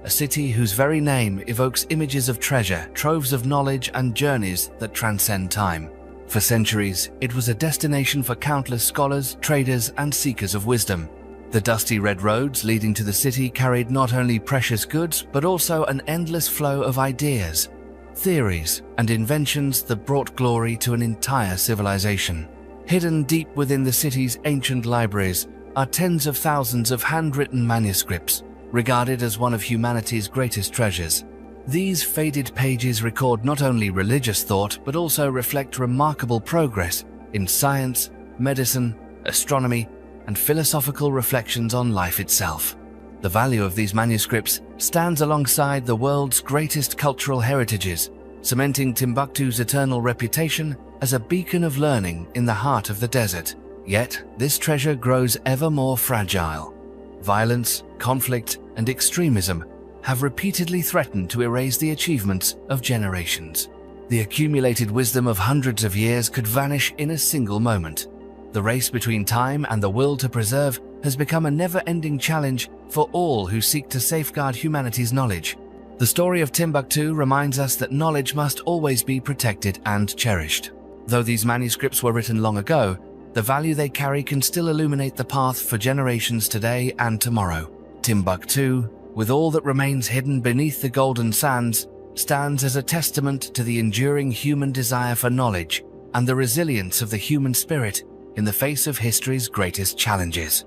a city whose very name evokes images of treasure, troves of knowledge, and journeys that transcend time. For centuries, it was a destination for countless scholars, traders, and seekers of wisdom. The dusty red roads leading to the city carried not only precious goods, but also an endless flow of ideas, theories, and inventions that brought glory to an entire civilization. Hidden deep within the city's ancient libraries are tens of thousands of handwritten manuscripts, regarded as one of humanity's greatest treasures. These faded pages record not only religious thought, but also reflect remarkable progress in science, medicine, astronomy, and philosophical reflections on life itself. The value of these manuscripts stands alongside the world's greatest cultural heritages, cementing Timbuktu's eternal reputation as a beacon of learning in the heart of the desert. Yet, this treasure grows ever more fragile. Violence, conflict, and extremism have repeatedly threatened to erase the achievements of generations. The accumulated wisdom of hundreds of years could vanish in a single moment. The race between time and the will to preserve has become a never-ending challenge for all who seek to safeguard humanity's knowledge. The story of Timbuktu reminds us that knowledge must always be protected and cherished. Though these manuscripts were written long ago, the value they carry can still illuminate the path for generations today and tomorrow. Timbuktu, with all that remains hidden beneath the golden sands, stands as a testament to the enduring human desire for knowledge and the resilience of the human spirit in the face of history's greatest challenges.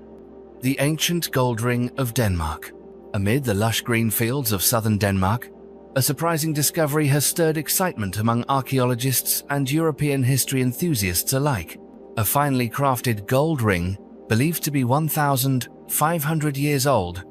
The ancient gold ring of Denmark. Amid the lush green fields of southern Denmark, a surprising discovery has stirred excitement among archaeologists and European history enthusiasts alike. A finely crafted gold ring, believed to be 1,500 years old,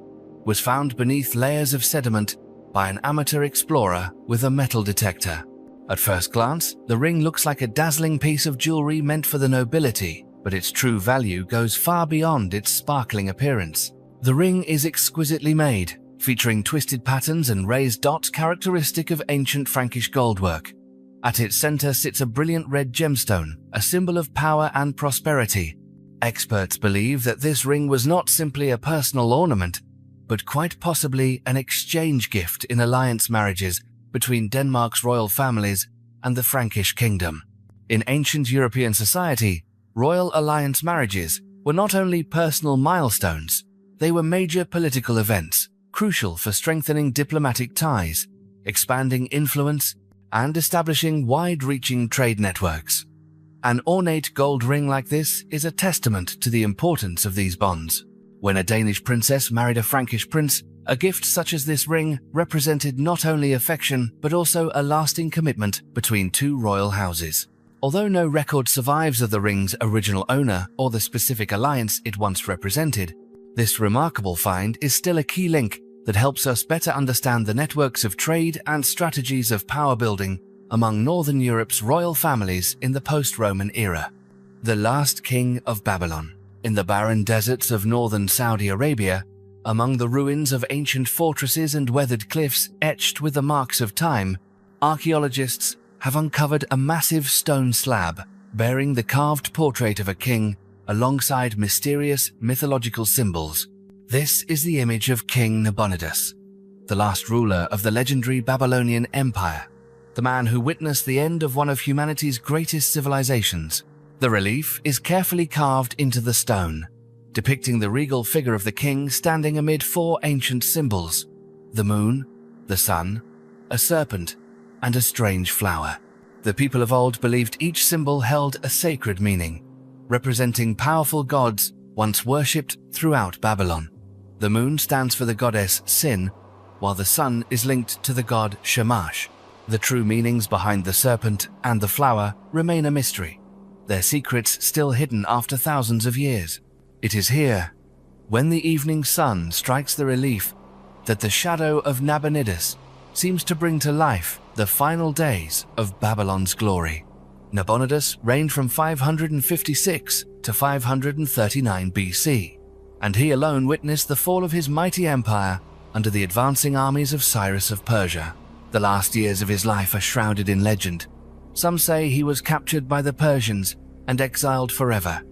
was found beneath layers of sediment by an amateur explorer with a metal detector. At first glance, the ring looks like a dazzling piece of jewelry meant for the nobility, but its true value goes far beyond its sparkling appearance. The ring is exquisitely made, featuring twisted patterns and raised dots characteristic of ancient Frankish goldwork. At its center sits a brilliant red gemstone, a symbol of power and prosperity. Experts believe that this ring was not simply a personal ornament, but quite possibly an exchange gift in alliance marriages between Denmark's royal families and the Frankish kingdom. In ancient European society, royal alliance marriages were not only personal milestones, they were major political events, crucial for strengthening diplomatic ties, expanding influence, and establishing wide-reaching trade networks. An ornate gold ring like this is a testament to the importance of these bonds. When a Danish princess married a Frankish prince, a gift such as this ring represented not only affection but also a lasting commitment between two royal houses. Although no record survives of the ring's original owner or the specific alliance it once represented, this remarkable find is still a key link that helps us better understand the networks of trade and strategies of power building among Northern Europe's royal families in the post-Roman era. The last king of Babylon. In the barren deserts of northern Saudi Arabia, among the ruins of ancient fortresses and weathered cliffs etched with the marks of time, archaeologists have uncovered a massive stone slab bearing the carved portrait of a king alongside mysterious mythological symbols. This is the image of King Nabonidus, the last ruler of the legendary Babylonian Empire, the man who witnessed the end of one of humanity's greatest civilizations. The relief is carefully carved into the stone, depicting the regal figure of the king standing amid four ancient symbols: the moon, the sun, a serpent, and a strange flower. The people of old believed each symbol held a sacred meaning, representing powerful gods once worshipped throughout Babylon. The moon stands for the goddess Sin, while the sun is linked to the god Shamash. The true meanings behind the serpent and the flower remain a mystery, their secrets still hidden after thousands of years. It is here, when the evening sun strikes the relief, that the shadow of Nabonidus seems to bring to life the final days of Babylon's glory. Nabonidus reigned from 556 to 539 BC, and he alone witnessed the fall of his mighty empire under the advancing armies of Cyrus of Persia. The last years of his life are shrouded in legend. Some say he was captured by the Persians and exiled forever.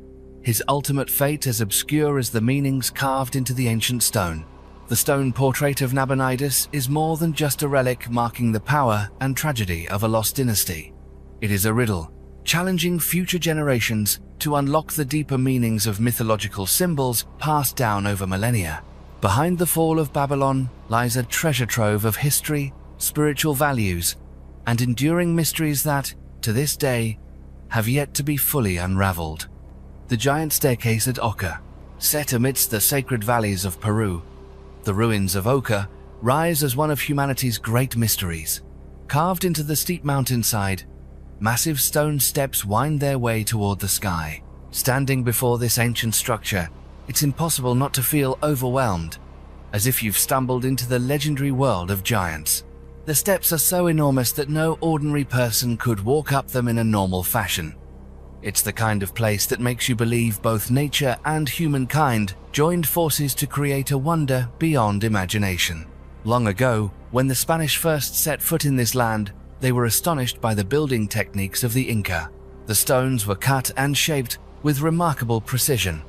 his ultimate fate as obscure as the meanings carved into the ancient stone. The stone portrait of Nabonidus is more than just a relic marking the power and tragedy of a lost dynasty. It is a riddle, challenging future generations to unlock the deeper meanings of mythological symbols passed down over millennia. Behind the fall of Babylon lies a treasure trove of history, spiritual values, and enduring mysteries that, to this day, have yet to be fully unraveled. The giant staircase at Oka, set amidst the sacred valleys of Peru. The ruins of Oka rise as one of humanity's great mysteries. Carved into the steep mountainside, massive stone steps wind their way toward the sky. Standing before this ancient structure, it's impossible not to feel overwhelmed, as if you've stumbled into the legendary world of giants. The steps are so enormous that no ordinary person could walk up them in a normal fashion. It's the kind of place that makes you believe both nature and humankind joined forces to create a wonder beyond imagination. Long ago, when the Spanish first set foot in this land, they were astonished by the building techniques of the Inca. The stones were cut and shaped with remarkable precision.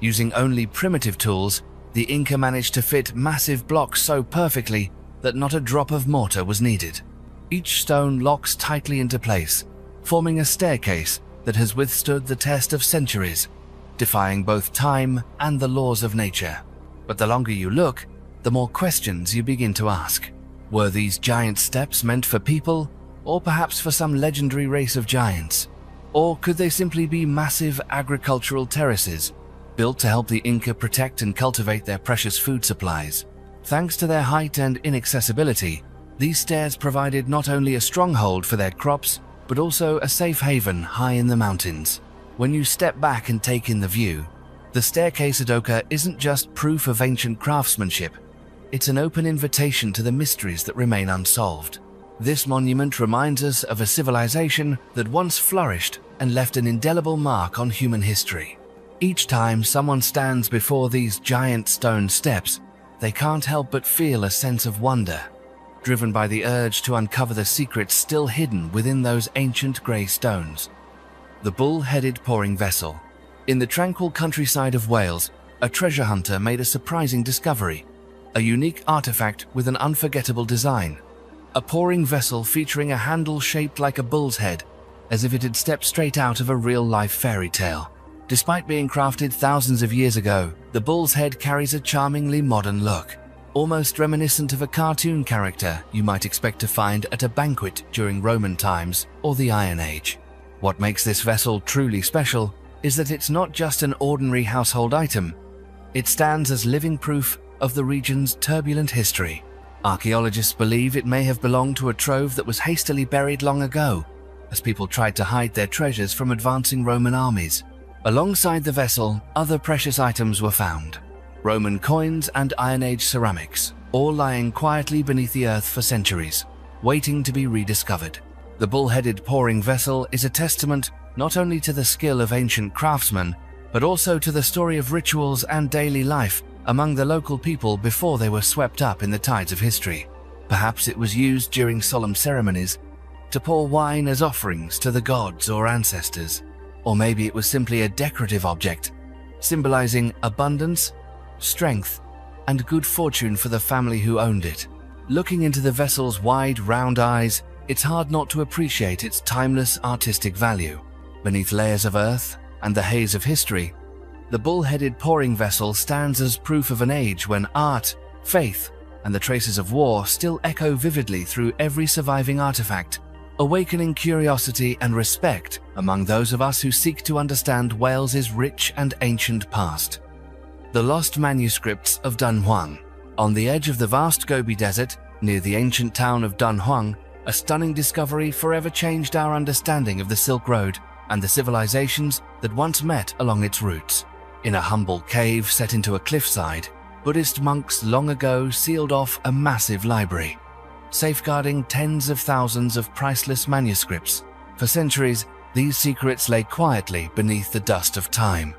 Using only primitive tools, the Inca managed to fit massive blocks so perfectly that not a drop of mortar was needed. Each stone locks tightly into place, forming a staircase that has withstood the test of centuries, defying both time and the laws of nature. But the longer you look, the more questions you begin to ask. Were these giant steps meant for people, or perhaps for some legendary race of giants? Or could they simply be massive agricultural terraces, built to help the Inca protect and cultivate their precious food supplies? Thanks to their height and inaccessibility, these stairs provided not only a stronghold for their crops, but also a safe haven high in the mountains. When you step back and take in the view, the staircase at Oka isn't just proof of ancient craftsmanship, it's an open invitation to the mysteries that remain unsolved. This monument reminds us of a civilization that once flourished and left an indelible mark on human history. Each time someone stands before these giant stone steps, they can't help but feel a sense of wonder, driven by the urge to uncover the secrets still hidden within those ancient grey stones. The bull-headed pouring vessel. In the tranquil countryside of Wales, a treasure hunter made a surprising discovery, a unique artifact with an unforgettable design. A pouring vessel featuring a handle shaped like a bull's head, as if it had stepped straight out of a real-life fairy tale. Despite being crafted thousands of years ago, the bull's head carries a charmingly modern look, almost reminiscent of a cartoon character you might expect to find at a banquet during Roman times or the Iron Age. What makes this vessel truly special is that it's not just an ordinary household item. It stands as living proof of the region's turbulent history. Archaeologists believe it may have belonged to a trove that was hastily buried long ago, as people tried to hide their treasures from advancing Roman armies. Alongside the vessel, other precious items were found. Roman coins and Iron Age ceramics, all lying quietly beneath the earth for centuries, waiting to be rediscovered. The bull-headed pouring vessel is a testament not only to the skill of ancient craftsmen, but also to the story of rituals and daily life among the local people before they were swept up in the tides of history. Perhaps it was used during solemn ceremonies to pour wine as offerings to the gods or ancestors. Or maybe it was simply a decorative object, symbolizing abundance, strength, and good fortune for the family who owned it. Looking into the vessel's wide, round eyes, it's hard not to appreciate its timeless artistic value. Beneath layers of earth and the haze of history, the bull-headed pouring vessel stands as proof of an age when art, faith, and the traces of war still echo vividly through every surviving artifact, awakening curiosity and respect among those of us who seek to understand Wales's rich and ancient past. The lost manuscripts of Dunhuang. On the edge of the vast Gobi Desert, near the ancient town of Dunhuang, a stunning discovery forever changed our understanding of the Silk Road and the civilizations that once met along its routes. In a humble cave set into a cliffside, Buddhist monks long ago sealed off a massive library, safeguarding tens of thousands of priceless manuscripts. For centuries, these secrets lay quietly beneath the dust of time,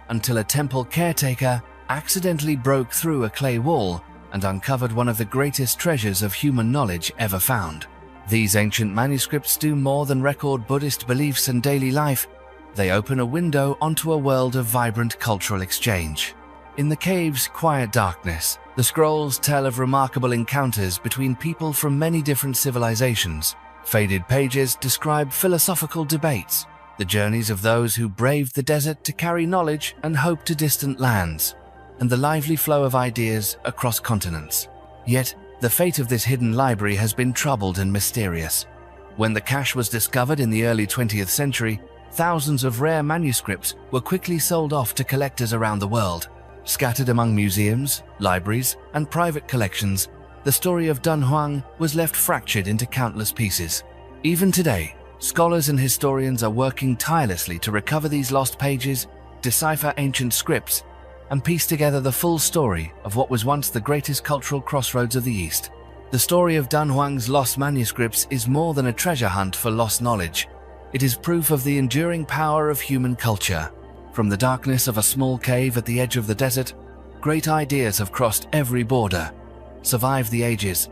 until a temple caretaker accidentally broke through a clay wall and uncovered one of the greatest treasures of human knowledge ever found. These ancient manuscripts do more than record Buddhist beliefs and daily life. They open a window onto a world of vibrant cultural exchange. In the cave's quiet darkness, the scrolls tell of remarkable encounters between people from many different civilizations. Faded pages describe philosophical debates, the journeys of those who braved the desert to carry knowledge and hope to distant lands, and the lively flow of ideas across continents. Yet, the fate of this hidden library has been troubled and mysterious. When the cache was discovered in the early 20th century, thousands of rare manuscripts were quickly sold off to collectors around the world. Scattered among museums, libraries, and private collections, the story of Dunhuang was left fractured into countless pieces. Even today, scholars and historians are working tirelessly to recover these lost pages, decipher ancient scripts, and piece together the full story of what was once the greatest cultural crossroads of the East. The story of Dunhuang's lost manuscripts is more than a treasure hunt for lost knowledge. It is proof of the enduring power of human culture. From the darkness of a small cave at the edge of the desert, great ideas have crossed every border, survived the ages,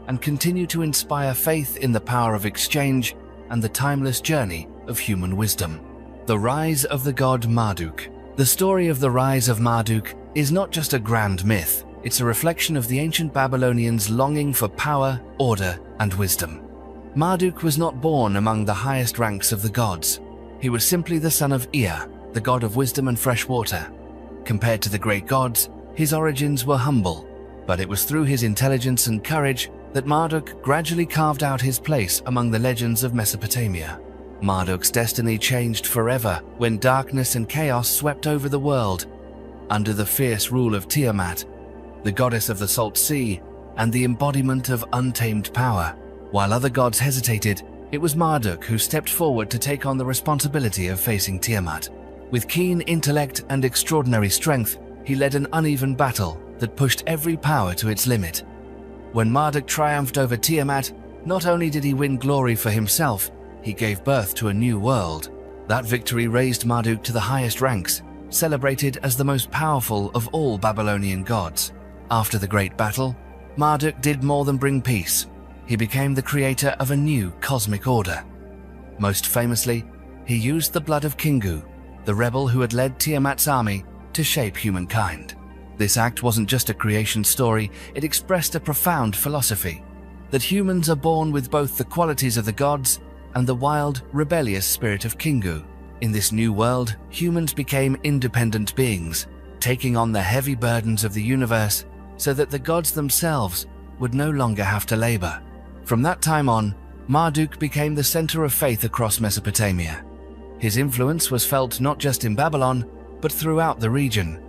and continue to inspire faith in the power of exchange and the timeless journey of human wisdom. The rise of the god Marduk. The story of the rise of Marduk is not just a grand myth, it's a reflection of the ancient Babylonians' longing for power, order, and wisdom. Marduk was not born among the highest ranks of the gods. He was simply the son of Ea, the god of wisdom and fresh water. Compared to the great gods, his origins were humble, but it was through his intelligence and courage that Marduk gradually carved out his place among the legends of Mesopotamia. Marduk's destiny changed forever when darkness and chaos swept over the world. Under the fierce rule of Tiamat, the goddess of the Salt Sea and the embodiment of untamed power. While other gods hesitated, it was Marduk who stepped forward to take on the responsibility of facing Tiamat. With keen intellect and extraordinary strength, he led an uneven battle that pushed every power to its limit. When Marduk triumphed over Tiamat, not only did he win glory for himself, he gave birth to a new world. That victory raised Marduk to the highest ranks, celebrated as the most powerful of all Babylonian gods. After the great battle, Marduk did more than bring peace. He became the creator of a new cosmic order. Most famously, he used the blood of Kingu, the rebel who had led Tiamat's army, to shape humankind. This act wasn't just a creation story, it expressed a profound philosophy, that humans are born with both the qualities of the gods and the wild, rebellious spirit of Kingu. In this new world, humans became independent beings, taking on the heavy burdens of the universe so that the gods themselves would no longer have to labor. From that time on, Marduk became the center of faith across Mesopotamia. His influence was felt not just in Babylon, but throughout the region,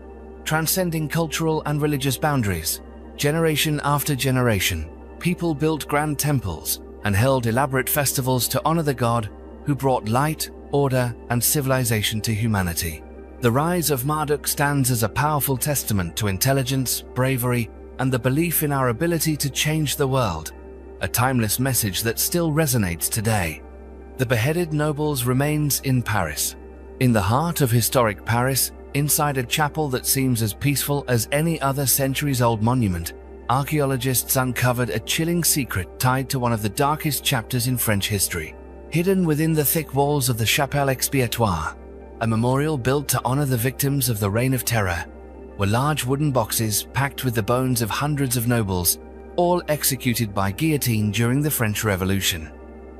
transcending cultural and religious boundaries. Generation after generation, people built grand temples and held elaborate festivals to honor the god who brought light, order, and civilization to humanity. The rise of Marduk stands as a powerful testament to intelligence, bravery, and the belief in our ability to change the world, a timeless message that still resonates today. The beheaded noble's remains in Paris. In the heart of historic Paris, inside a chapel that seems as peaceful as any other centuries-old monument, archaeologists uncovered a chilling secret tied to one of the darkest chapters in French history. Hidden within the thick walls of the Chapelle Expiatoire, a memorial built to honor the victims of the Reign of Terror, were large wooden boxes packed with the bones of hundreds of nobles, all executed by guillotine during the French Revolution.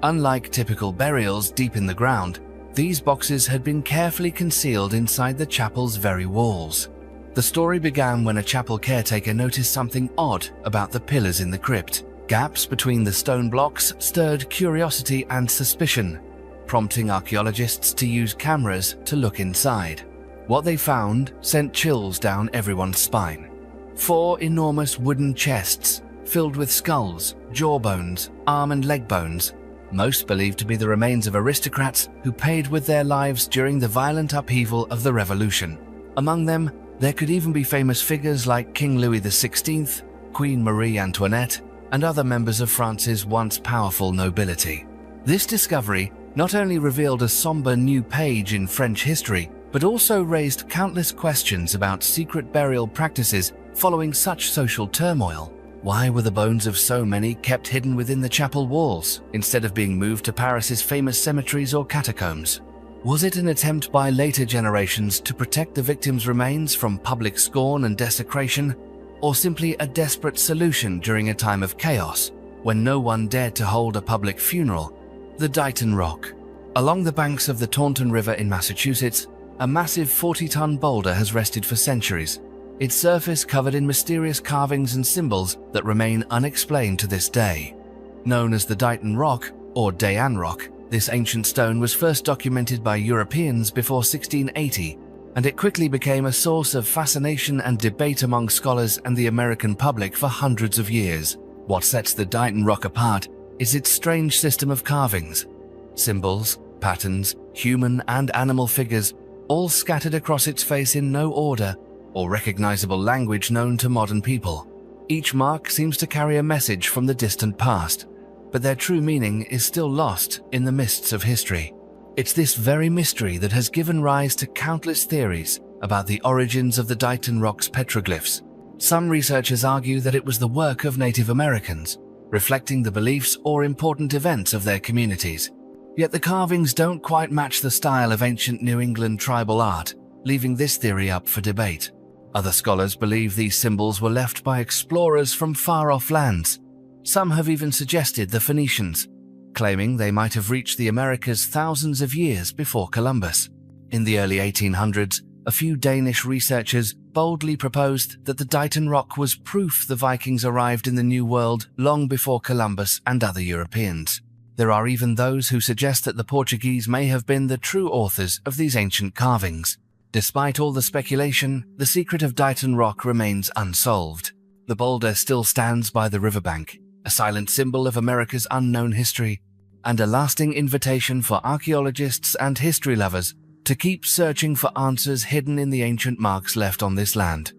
Unlike typical burials deep in the ground, these boxes had been carefully concealed inside the chapel's very walls. The story began when a chapel caretaker noticed something odd about the pillars in the crypt. Gaps between the stone blocks stirred curiosity and suspicion, prompting archaeologists to use cameras to look inside. What they found sent chills down everyone's spine. 4 enormous wooden chests filled with skulls, jawbones, arm and leg bones, most believed to be the remains of aristocrats who paid with their lives during the violent upheaval of the Revolution. Among them, there could even be famous figures like King Louis XVI, Queen Marie Antoinette, and other members of France's once powerful nobility. This discovery not only revealed a somber new page in French history, but also raised countless questions about secret burial practices following such social turmoil. Why were the bones of so many kept hidden within the chapel walls, instead of being moved to Paris's famous cemeteries or catacombs? Was it an attempt by later generations to protect the victims' remains from public scorn and desecration, or simply a desperate solution during a time of chaos when no one dared to hold a public funeral? The Dighton Rock. Along the banks of the Taunton River in Massachusetts, a massive 40-ton boulder has rested for centuries, its surface covered in mysterious carvings and symbols that remain unexplained to this day. Known as the Dighton Rock, or Dayan Rock, this ancient stone was first documented by Europeans before 1680, and it quickly became a source of fascination and debate among scholars and the American public for hundreds of years. What sets the Dighton Rock apart is its strange system of carvings. Symbols, patterns, human and animal figures, all scattered across its face in no order or recognizable language known to modern people. Each mark seems to carry a message from the distant past, but their true meaning is still lost in the mists of history. It's this very mystery that has given rise to countless theories about the origins of the Dighton Rock's petroglyphs. Some researchers argue that it was the work of Native Americans, reflecting the beliefs or important events of their communities. Yet the carvings don't quite match the style of ancient New England tribal art, leaving this theory up for debate. Other scholars believe these symbols were left by explorers from far-off lands. Some have even suggested the Phoenicians, claiming they might have reached the Americas thousands of years before Columbus. In the early 1800s, a few Danish researchers boldly proposed that the Dighton Rock was proof the Vikings arrived in the New World long before Columbus and other Europeans. There are even those who suggest that the Portuguese may have been the true authors of these ancient carvings. Despite all the speculation, the secret of Dighton Rock remains unsolved. The boulder still stands by the riverbank, a silent symbol of America's unknown history, and a lasting invitation for archaeologists and history lovers to keep searching for answers hidden in the ancient marks left on this land.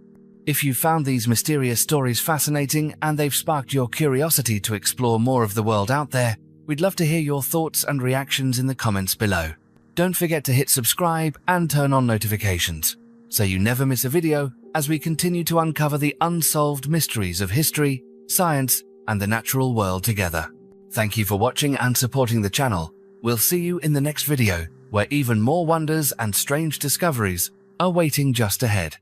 If you found these mysterious stories fascinating and they've sparked your curiosity to explore more of the world out there, we'd love to hear your thoughts and reactions in the comments below. Don't forget to hit subscribe and turn on notifications so you never miss a video as we continue to uncover the unsolved mysteries of history, science, and the natural world together. Thank you for watching and supporting the channel. We'll see you in the next video, where even more wonders and strange discoveries are waiting just ahead.